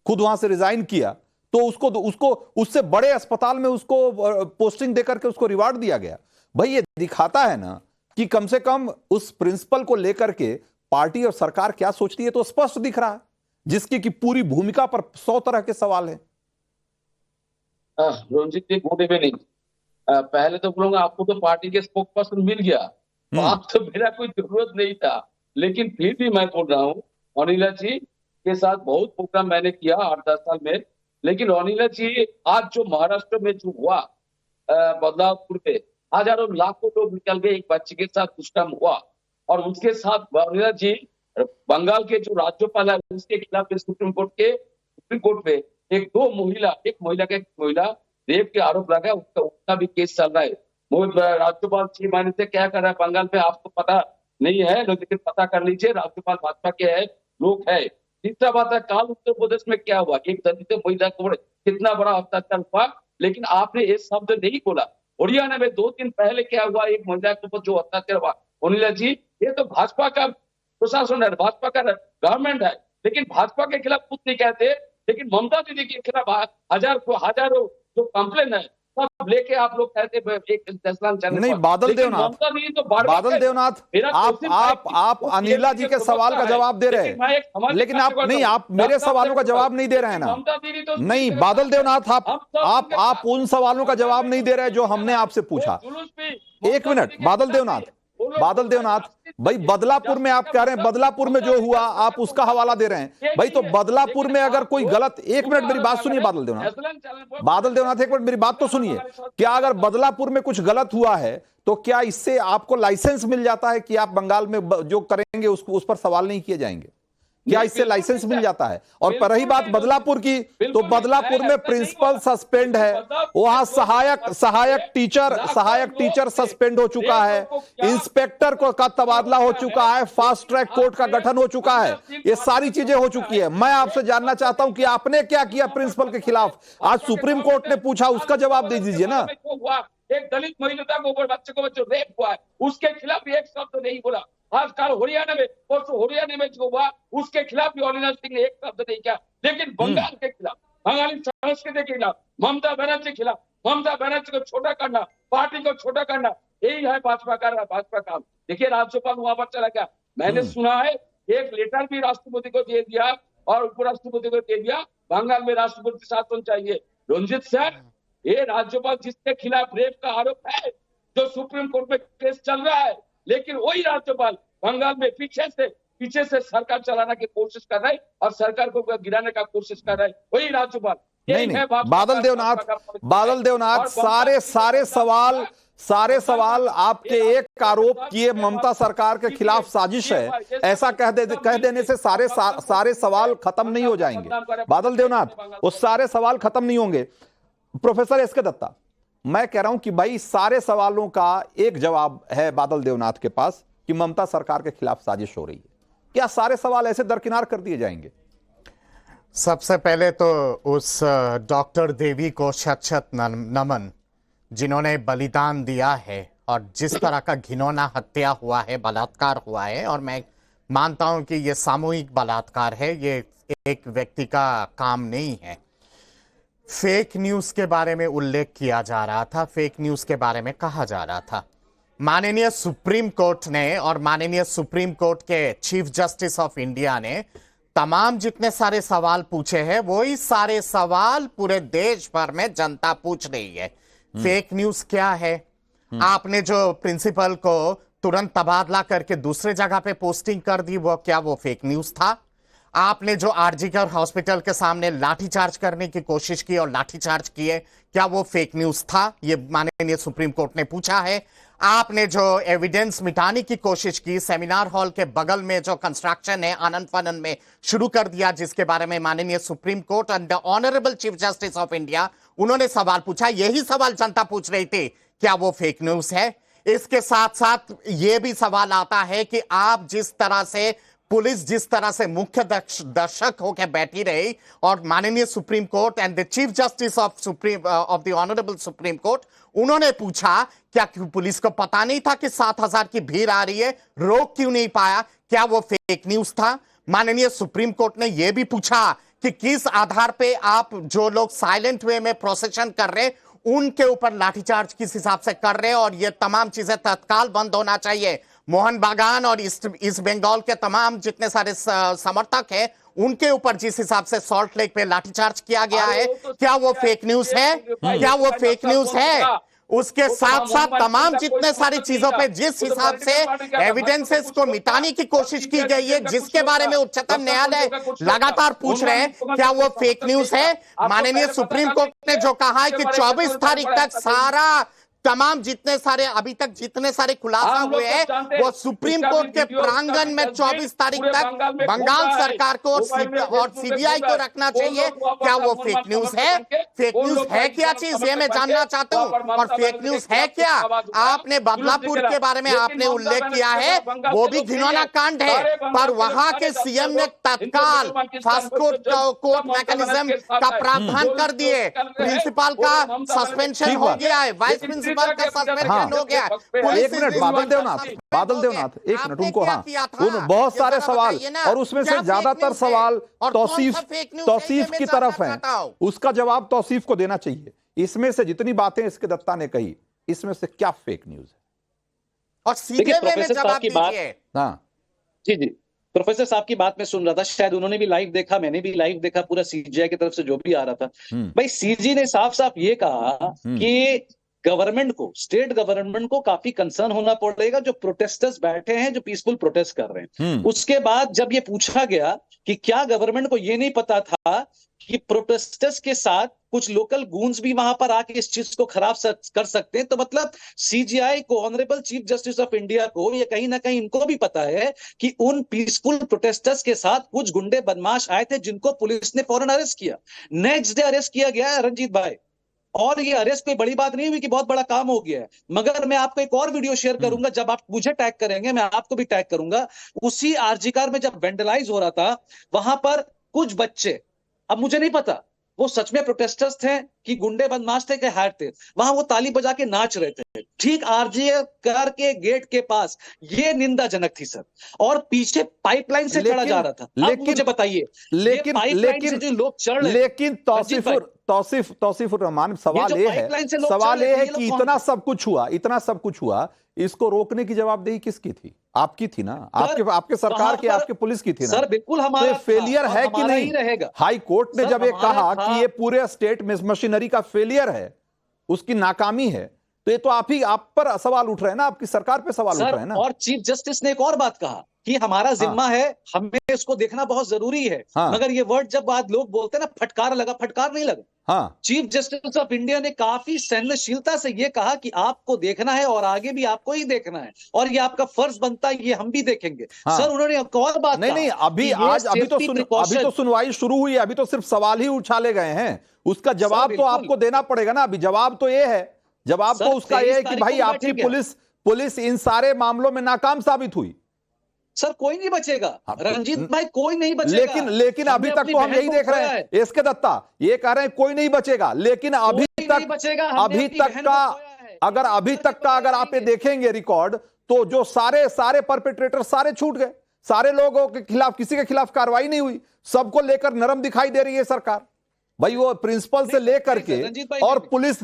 खुद वहां से रिजाइन किया, तो उसको उससे बड़े अस्पताल में उसको पोस्टिंग देकर के उसको रिवार्ड दिया गया। भाई ये दिखाता है ना कि कम से कम उस प्रिंसिपल को लेकर के पार्टी और सरकार क्या सोचती है, तो स्पष्ट दिख रहा है, जिसकी की पूरी भूमिका पर 100 तरह के सवाल हैं। रंजीत जी, मोटे में नहीं, पहले तो बोलूंगा आपको तो पार्टी के स्पोक पर्सन मिल गया, तो आप तो मेरा कोई जरूरत नहीं था, लेकिन फिर भी मैं बोल रहा हूँ, अनिला जी के साथ बहुत प्रोग्राम मैंने किया 8-10 साल में, लेकिन अनिला जी आज जो महाराष्ट्र में जो हुआ, बदलापुर पे हजारों लाखों लोग निकल गए, एक बच्चे के साथ दुष्कर्म हुआ, और उसके साथ अनिला जी बंगाल के जो राज्यपाल है उसके खिलाफ सुप्रीम कोर्ट में एक महिला रेप के आरोप लगा, उसका भी केस चल रहा है। राज्यपाल 6 महीने से क्या कर रहा है बंगाल में, आपको पता नहीं है, लेकिन पता कर लीजिए, राज्यपाल भाजपा के है, लोग है। तीसरा बात है, काल उत्तर प्रदेश में क्या हुआ, एक दलित महिला को कितना बड़ा अत्याचार हुआ, लेकिन आपने ये शब्द नहीं बोला। हरियाणा में 2 दिन पहले क्या हुआ, एक महिला के ऊपर जो अत्याचार हुआ, अनिला जी ये तो भाजपा का प्रशासन है, भाजपा का गवर्नमेंट है, लेकिन भाजपा के खिलाफ कुछ नहीं कहते, लेकिन ममता दीदी के खिलाफ हजारों जो कंप्लेन है सब लेके आप लोग कहते नहीं। बादल देवनाथ, आप अनिला जी के सवाल का जवाब दे रहे हैं, लेकिन आप मेरे सवालों का जवाब नहीं दे रहे हैं ना। नहीं बादल देवनाथ, आप उन सवालों का जवाब नहीं दे रहे जो हमने आपसे पूछा। 1 मिनट बादल देवनाथ भाई, बदलापुर में आप कह रहे हैं, बदलापुर में जो हुआ आप उसका हवाला दे रहे हैं भाई, तो बदलापुर में अगर कोई गलत, 1 मिनट मेरी बात सुनिए बादल देवनाथ 1 मिनट मेरी बात तो सुनिए। क्या अगर बदलापुर में कुछ गलत हुआ है तो क्या इससे आपको लाइसेंस मिल जाता है कि आप बंगाल में जो करेंगे उस पर सवाल नहीं किए जाएंगे? क्या इससे लाइसेंस मिल जाता है? और रही बात बदलापुर की, तो बदलापुर में प्रिंसिपल सस्पेंड है, वहां सहायक टीचर सस्पेंड हो चुका है, इंस्पेक्टर का तबादला हो चुका है, फास्ट ट्रैक कोर्ट का गठन हो चुका है, ये सारी चीजें हो चुकी है। मैं आपसे जानना चाहता हूं कि आपने क्या किया प्रिंसिपल के खिलाफ? आज सुप्रीम कोर्ट ने पूछा, उसका जवाब दे दीजिए ना। एक दलित महिला को ऊपर बच्चे को रेप हुआ है, उसके खिलाफ एक शब्द नहीं बोला। आजकल हरियाणा में, परसों हरियाणा में जो हुआ उसके खिलाफ भी अनिला सिंह ने एक शब्द नहीं किया, लेकिन बंगाल के खिलाफ, बंगाली संस्कृति के खिलाफ, ममता बनर्जी के खिलाफ, ममता बनर्जी को छोटा करना, पार्टी को छोटा करना, यही है भाजपा का काम। देखिए राज्यपाल वहां पर चला गया, मैंने सुना है एक लेटर भी राष्ट्रपति को दे दिया और उपराष्ट्रपति को कह दिया बंगाल में राष्ट्रपति शासन चाहिए। रंजीत सर, ये राज्यपाल जिसके खिलाफ रेप का आरोप है, जो सुप्रीम कोर्ट में केस चल रहा है, लेकिन वही राज्यपाल बंगाल में पीछे से सरकार चलाने की कोशिश कर रहा है और सरकार को गिराने का कोशिश कर रहा है, वही राज्यपाल। नहीं, बादल देवनाथ, सारे सवाल आपके एक आरोप किए ममता सरकार के खिलाफ साजिश है, ऐसा कह देने से सारे सवाल खत्म नहीं हो जाएंगे। बादल देवनाथ, वो सारे सवाल खत्म नहीं होंगे। प्रोफेसर एस के दत्ता, मैं कह रहा हूं कि भाई सारे सवालों का एक जवाब है बादल देवनाथ के पास कि ममता सरकार के खिलाफ साजिश हो रही है। क्या सारे सवाल ऐसे दरकिनार कर दिए जाएंगे? सबसे पहले तो उस डॉक्टर देवी को शत नमन, जिन्होंने बलिदान दिया है और जिस तरह का घिनौना हत्या हुआ है, बलात्कार हुआ है, और मैं मानता हूं कि यह सामूहिक बलात्कार है, ये एक व्यक्ति का काम नहीं है। फेक न्यूज के बारे में उल्लेख किया जा रहा था, फेक न्यूज के बारे में कहा जा रहा था। माननीय सुप्रीम कोर्ट ने और माननीय सुप्रीम कोर्ट के चीफ जस्टिस ऑफ इंडिया ने तमाम जितने सारे सवाल पूछे हैं, वही सारे सवाल पूरे देश भर में जनता पूछ रही है। फेक न्यूज क्या है? आपने जो प्रिंसिपल को तुरंत तबादला करके दूसरे जगह पे पोस्टिंग कर दी, वो क्या वो फेक न्यूज था? आपने जो आरजीकर हॉस्पिटल के सामने लाठीचार्ज करने की कोशिश की और लाठीचार्ज किए, क्या वो फेक न्यूज था? ये माननीय सुप्रीम कोर्ट ने पूछा है। आपने जो एविडेंस मिटाने की कोशिश की, सेमिनार हॉल के बगल में जो कंस्ट्रक्शन है आनंद फानंद में शुरू कर दिया, जिसके बारे में माननीय supreme court and the honourable chief justice of India उन्होंने सवाल पूछा, यही सवाल जनता पूछ रही थी, क्या वो फेक न्यूज है? इसके साथ साथ यह भी सवाल आता है कि आप जिस तरह से पुलिस जिस तरह से मुख्य दर्शक होकर बैठी रही और माननीय supreme court and the chief justice of the honourable supreme court, उन्होंने पूछा क्या पुलिस को पता नहीं था कि 7,000 की भीड़ आ रही है, रोक क्यों नहीं पाया? क्या वो फेक न्यूज था? माननीय सुप्रीम कोर्ट ने यह भी पूछा कि किस आधार पे आप जो लोग साइलेंट वे में प्रोसेशन कर रहे उनके ऊपर लाठीचार्ज किस हिसाब से कर रहे, और ये तमाम चीजें तत्काल बंद होना चाहिए। मोहन बागान और ईस्ट बंगाल के तमाम जितने सारे समर्थक हैं, उनके ऊपर जिस हिसाब से सॉल्ट लेक पे लाठीचार्ज किया गया है, क्या वो फेक न्यूज है? क्या वो फेक न्यूज है? उसके साथ साथ तमाम जितने सारी चीजों पे जिस हिसाब से एविडेंसेस को मिटाने की कोशिश की गई है, जिसके बारे में उच्चतम न्यायालय लगातार पूछ रहे हैं, क्या वो फेक न्यूज है? माननीय सुप्रीम कोर्ट ने जो कहा है कि 24 तारीख तक सारा तमाम जितने सारे अभी तक जितने सारे खुलासा हुए हैं वो सुप्रीम कोर्ट के प्रांगण में 24 तारीख तक बंगाल सरकार को और सीबीआई को रखना चाहिए। क्या वो फेक न्यूज है? फेक न्यूज है क्या चीज, ये मैं जानना चाहता हूं। और फेक न्यूज है क्या? आपने बदलापुर के बारे में आपने उल्लेख किया है, वो भी घिनौना कांड है, पर वहां के सीएम ने तत्काल फास्ट कोर्ट मैकेनिज्म का प्रावधान कर दिए। प्रिंसिपल का सस्पेंशन हो गया है, वाइस प्रिंसिपल का सस्पेंशन हो गया। एक मिनट बादल देवनाथ एक मिनट उनको, हाँ बहुत सारे सवाल और उसमें से ज्यादातर सवाल तौसीफ की तरफ हैं, उसका जवाब तौसीफ को देना चाहिए। इसमें से जितनी बातें इसके दत्ता ने कही, इसमें से क्या फेक न्यूज है? और सीधे वे में जवाब दीजिए। हाँ जी जी, प्रोफेसर साहब की बात मैं सुन रहा था, शायद उन्होंने भी लाइव देखा, मैंने भी लाइव देखा, पूरा सीजीआई की तरफ से जो भी आ रहा था। भाई सीजी ने साफ साफ ये कहा कि गवर्नमेंट को, स्टेट गवर्नमेंट को काफी कंसर्न होना पड़ेगा जो प्रोटेस्टर्स बैठे हैं, जो पीसफुल प्रोटेस्ट कर रहे हैं। उसके बाद जब ये पूछा गया कि क्या गवर्नमेंट को ये नहीं पता था कि प्रोटेस्टर्स के साथ कुछ लोकल गूंज भी वहां पर आके इस चीज को खराब कर सकते हैं, तो मतलब सीजीआई को, honourable chief justice of India को, ये कहीं ना कहीं इनको भी पता है कि उन पीसफुल प्रोटेस्टर्स के साथ कुछ गुंडे बदमाश आए थे जिनको पुलिस ने फौरन अरेस्ट किया। नेक्स्ट डे अरेस्ट किया गया है रंजीत भाई, और ये अरेस्ट कोई बड़ी बात नहीं हुई कि बहुत बड़ा काम हो गया है। मगर मैं आपको एक और वीडियो शेयर करूंगा, जब आप मुझे टैग करेंगे मैं आपको भी टैग करूंगा। उसी आरजी कार में जब वेंडलाइज हो रहा था, वहां पर कुछ बच्चे, अब मुझे नहीं पता वो सच में प्रोटेस्टर्स थे कि गुंडे बदमाश थे कि हार थे, वहां वो ताली बजा के नाच रहे थे ठीक आरजी कार के गेट के पास। ये निंदाजनक थी सर, और पीछे पाइपलाइन से चढ़ा जा रहा था। अब मुझे बताइए, लेकिन जो लोग चढ़ रहे, लेकिन तौसीफुर रहमान, सवाल ये है कि इतना सब कुछ हुआ, इसको रोकने की जवाबदेही किसकी थी? आपकी थी ना, आपके सरकार की, आपके पुलिस की थी ना सर। बिल्कुल हमारा तो फेलियर है कि नहीं रहेगा। हाई कोर्ट ने जब ये कहा कि ये पूरे स्टेट मशीनरी का फेलियर है, उसकी नाकामी है, तो ये तो आप पर सवाल उठ रहे हैं ना, आपकी सरकार पे सवाल उठ रहे हैं ना। और चीफ जस्टिस ने एक और बात कहा कि हमारा जिम्मा है, हमें इसको देखना बहुत जरूरी है। मगर ये वर्ड जब बाद लोग बोलते हैं ना, फटकार लगा, फटकार नहीं लगा। चीफ जस्टिस ऑफ इंडिया ने काफी संवेदनशीलता से ये कहा कि आपको देखना है और आगे भी आपको ही देखना है, और ये आपका फर्ज बनता है, ये हम भी देखेंगे। सर उन्होंने एक और बात नहीं, अभी तो सुनवाई शुरू हुई है, अभी तो सिर्फ सवाल ही उछाले गए हैं, उसका जवाब तो आपको देना पड़ेगा ना। अभी जवाब तो ये है, जवाब तो उसका ये है कि भाई आपकी पुलिस इन सारे मामलों में नाकाम साबित हुई। सर कोई नहीं बचेगा रंजीत भाई, कोई नहीं बचेगा। लेकिन अभी तक तो हम यही देख रहे हैं, एसके दत्ता ये कह रहे हैं कोई नहीं बचेगा, लेकिन अभी तक का अगर आप ये देखेंगे रिकॉर्ड, तो जो सारे परपेट्रेटर सारे छूट गए, सारे लोगों के खिलाफ किसी के खिलाफ कार्रवाई नहीं हुई, सबको लेकर नरम दिखाई दे रही है सरकार। भाई वो प्रिंसिपल से लेकर के और पुलिस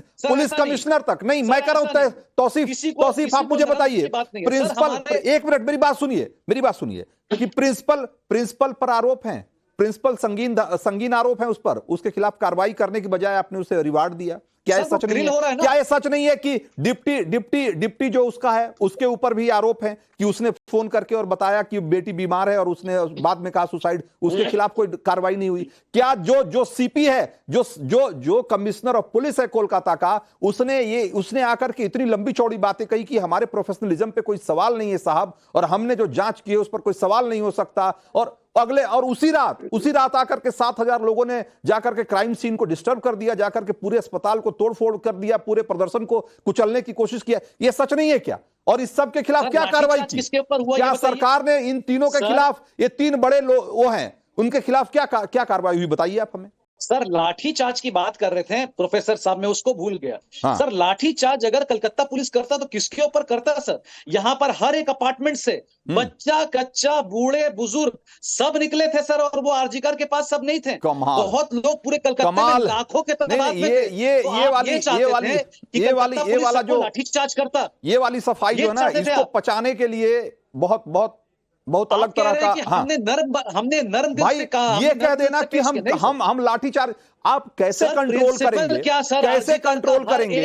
कमिश्नर तक नहीं, मैं कह रहा हूं तौसीफ आप मुझे बताइए, प्रिंसिपल, एक मिनट मेरी बात सुनिए कि प्रिंसिपल पर आरोप हैं, प्रिंसिपल संगीन आरोप है उस पर, उसके खिलाफ कार्रवाई करने की बजाय आपने उसे रिवार्ड दिया। क्या ये सच नहीं है? क्या ये सच नहीं है कि डिप्टी जो उसका है उसके ऊपर भी आरोप है कि उसने फोन करके और बताया कि बेटी बीमार है और उसने बाद में कहा सुसाइड, उसके खिलाफ कोई कार्रवाई नहीं हुई? क्या जो सीपी है, जो कमिश्नर ऑफ पुलिस है कोलकाता का, उसने आकर के इतनी लंबी चौड़ी बातें कही कि हमारे प्रोफेशनलिज्म पे कोई सवाल नहीं है साहब, और हमने जो जांच की है उस पर कोई सवाल नहीं हो सकता, और उसी रात आकर के 7,000 लोगों ने जाकर के क्राइम सीन को डिस्टर्ब कर दिया, जाकर के पूरे अस्पताल को तोड़फोड़ कर दिया, पूरे प्रदर्शन को कुचलने की कोशिश किया। ये सच नहीं है क्या? और इस सब के खिलाफ क्या कार्रवाई की? क्या सरकार ने इन तीनों के खिलाफ, ये 3 बड़े वो हैं, उनके खिलाफ क्या कार्रवाई हुई बताइए आप हमें। सर लाठीचार्ज की बात कर रहे थे प्रोफेसर साहब, मैं उसको भूल गया। सर लाठीचार्ज अगर कलकत्ता पुलिस करता तो किसके ऊपर करता सर? यहाँ पर हर एक अपार्टमेंट से बच्चा कच्चा बूढ़े बुजुर्ग सब निकले थे सर, और वो आरजीकर के पास सब नहीं थे। बहुत लोग पूरे कलकत्ता में लाखों के तादाद में थे। ये वाला जो लाठीचार्ज करता, ये वाली सफाई जो है ना, इसको पचाने के लिए बहुत अलग तरह का हमने नर्म दिल से कहा, ये कह देना कि हम लाठीचार्ज आप कैसे कंट्रोल करेंगे? कैसे कंट्रोल करेंगे?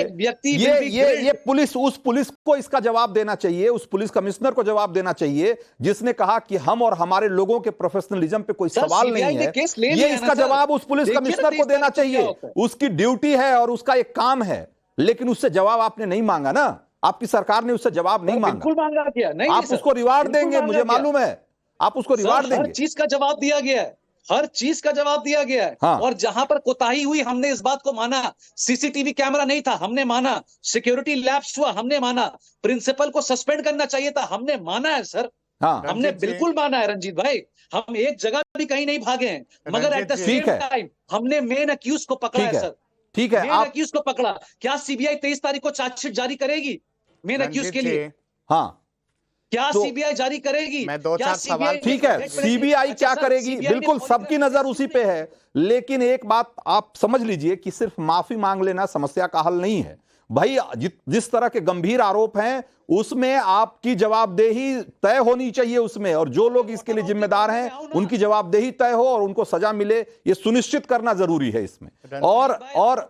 ये उस पुलिस को इसका जवाब देना चाहिए, उस पुलिस कमिश्नर को जवाब देना चाहिए जिसने कहा कि हम और हमारे लोगों के प्रोफेशनलिज्म पे कोई सवाल नहीं है। ये इसका जवाब उस पुलिस कमिश्नर को देना चाहिए, उसकी ड्यूटी है और उसका एक काम है, लेकिन उससे जवाब आपने नहीं मांगा ना, आपकी सरकार ने उससे जवाब नहीं मांगा। बिल्कुल मांगा क्या? नहीं, आप उसको रिवार्ड देंगे, मुझे मालूम है, आप उसको रिवार्ड देंगे। हर चीज का जवाब दिया गया है, हर चीज का जवाब दिया गया है। और जहां पर कोताही हुई हमने इस बात को माना, सीसीटीवी कैमरा नहीं था हमने माना, सिक्योरिटी लैप्स हुआ हमने माना, प्रिंसिपल को सस्पेंड करना चाहिए था हमने माना है सर। हमने बिल्कुल माना है रंजीत भाई, हम एक जगह भी कहीं नहीं भागे हैं, मगर एट द सेम टाइम हमने मेन अक्यूज को पकड़ा है सर। ठीक है, मेन अक्यूज को पकड़ा। क्या सीबीआई 23 तारीख को चार्जशीट जारी करेगी मेन अक्यूज के लिए? क्या सीबीआई जारी करेगी? मैं 2-4 सवाल, ठीक है, सीबीआई क्या करेगी? बिल्कुल सबकी नजर उसी पे है, लेकिन एक बात आप समझ लीजिए कि सिर्फ माफी मांग लेना समस्या का हल नहीं है भाई। जिस तरह के गंभीर आरोप हैं उसमें आपकी जवाबदेही तय होनी चाहिए उसमें, और जो लोग इसके लिए जिम्मेदार हैं उनकी जवाबदेही तय हो और उनको सजा मिले, ये सुनिश्चित करना जरूरी है इसमें। और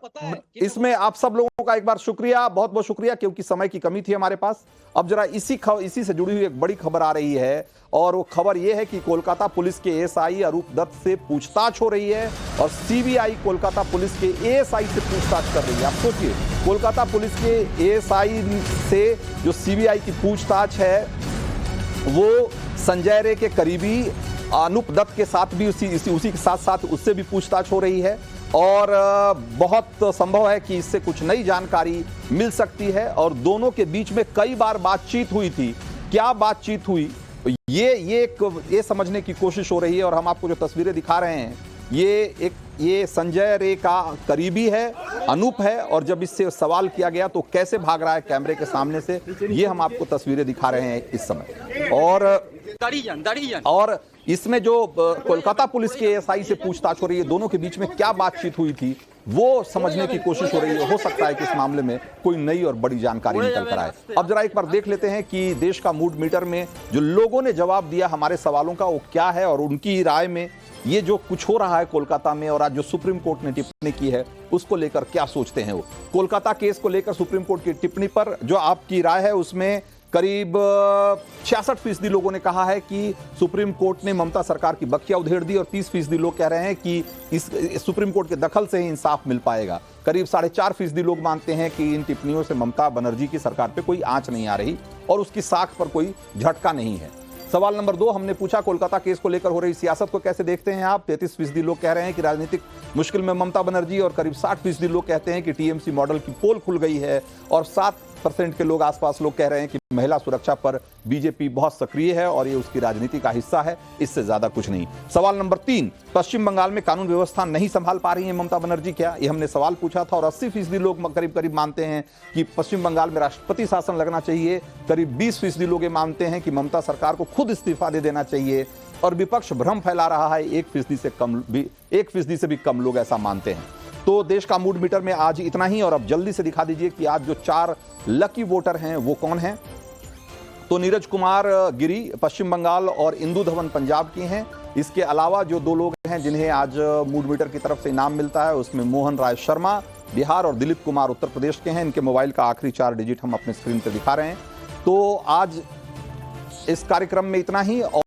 इसमें आप सब लोगों का एक बार शुक्रिया, बहुत बहुत शुक्रिया, क्योंकि समय की कमी थी हमारे पास। अब जरा इसी से जुड़ी हुई एक बड़ी खबर आ रही है, और वो खबर ये है कि कोलकाता पुलिस के एएसआई अरूप दत्त से पूछताछ हो रही है, और सीबीआई कोलकाता पुलिस के एएसआई से पूछताछ कर रही है। आप सोचिए, कोलकाता पुलिस के एएसआई से जो सीबीआई की पूछताछ है वो संजय रे के करीबी अनूप दत्त के साथ भी उसी के साथ उससे भी पूछताछ हो रही है, और बहुत संभव है कि इससे कुछ नई जानकारी मिल सकती है। और दोनों के बीच में कई बार बातचीत हुई थी, क्या बातचीत हुई ये समझने की कोशिश हो रही है। और हम आपको जो तस्वीरें दिखा रहे हैं ये संजय रे का करीबी है, अनूप है, और जब इससे सवाल किया गया तो कैसे भाग रहा है कैमरे के सामने से, ये हम आपको तस्वीरें दिखा रहे हैं इस समय। और इसमें जो कोलकाता पुलिस के एएसआई से पूछताछ हो रही है, दोनों के बीच में क्या बातचीत हुई थी वो समझने की कोशिश हो रही है। हो सकता है कि इस मामले में कोई नई और बड़ी जानकारी निकल कर आए। अब जरा एक बार देख लेते हैं कि देश का मूड मीटर में जो लोगों ने जवाब दिया हमारे सवालों का वो क्या है, और उनकी राय में ये जो कुछ हो रहा है कोलकाता में और आज जो सुप्रीम कोर्ट ने टिप्पणी की है उसको लेकर क्या सोचते हैं वो। कोलकाता केस को लेकर सुप्रीम कोर्ट की टिप्पणी पर जो आपकी राय है उसमें करीब 66% लोगों ने कहा है कि सुप्रीम कोर्ट ने ममता सरकार की बखिया उधेड़ दी, और 30% लोग कह रहे हैं कि इस सुप्रीम कोर्ट के दखल से ही इंसाफ मिल पाएगा। करीब 4.5% लोग मानते हैं कि इन टिप्पणियों से ममता बनर्जी की सरकार पे कोई आंच नहीं आ रही और उसकी साख पर कोई झटका नहीं है। सवाल नंबर 2 हमने पूछा, कोलकाता केस को लेकर हो रही सियासत को कैसे देखते हैं आप। 33% लोग कह रहे हैं कि राजनीतिक मुश्किल में ममता बनर्जी, और करीब 60% लोग कहते हैं कि टीएमसी मॉडल की पोल खुल गई है, और 7% के लोग आसपास लोग कह रहे हैं कि महिला सुरक्षा पर बीजेपी बहुत सक्रिय है और ये उसकी राजनीति का हिस्सा है, इससे ज्यादा कुछ नहीं। सवाल नंबर 3, पश्चिम बंगाल में कानून व्यवस्था नहीं संभाल पा रही है ममता बनर्जी क्या, ये हमने सवाल पूछा था, और 80% लोग करीब मानते हैं कि पश्चिम बंगाल में राष्ट्रपति शासन लगना चाहिए। करीब 20% लोग ये मानते हैं कि ममता सरकार को खुद इस्तीफा दे देना चाहिए, और विपक्ष भ्रम फैला रहा है। 1% से भी कम लोग ऐसा मानते हैं। तो देश का मूड मीटर में आज इतना ही, और अब जल्दी से दिखा दीजिए कि आज जो 4 लकी वोटर हैं वो कौन हैं। तो नीरज कुमार गिरी पश्चिम बंगाल और इंदु धवन पंजाब की हैं। इसके अलावा जो 2 लोग हैं जिन्हें आज मूड मीटर की तरफ से इनाम मिलता है उसमें मोहन राय शर्मा बिहार और दिलीप कुमार उत्तर प्रदेश के हैं। इनके मोबाइल का आखिरी 4 डिजिट हम अपने स्क्रीन पर दिखा रहे हैं। तो आज इस कार्यक्रम में इतना ही।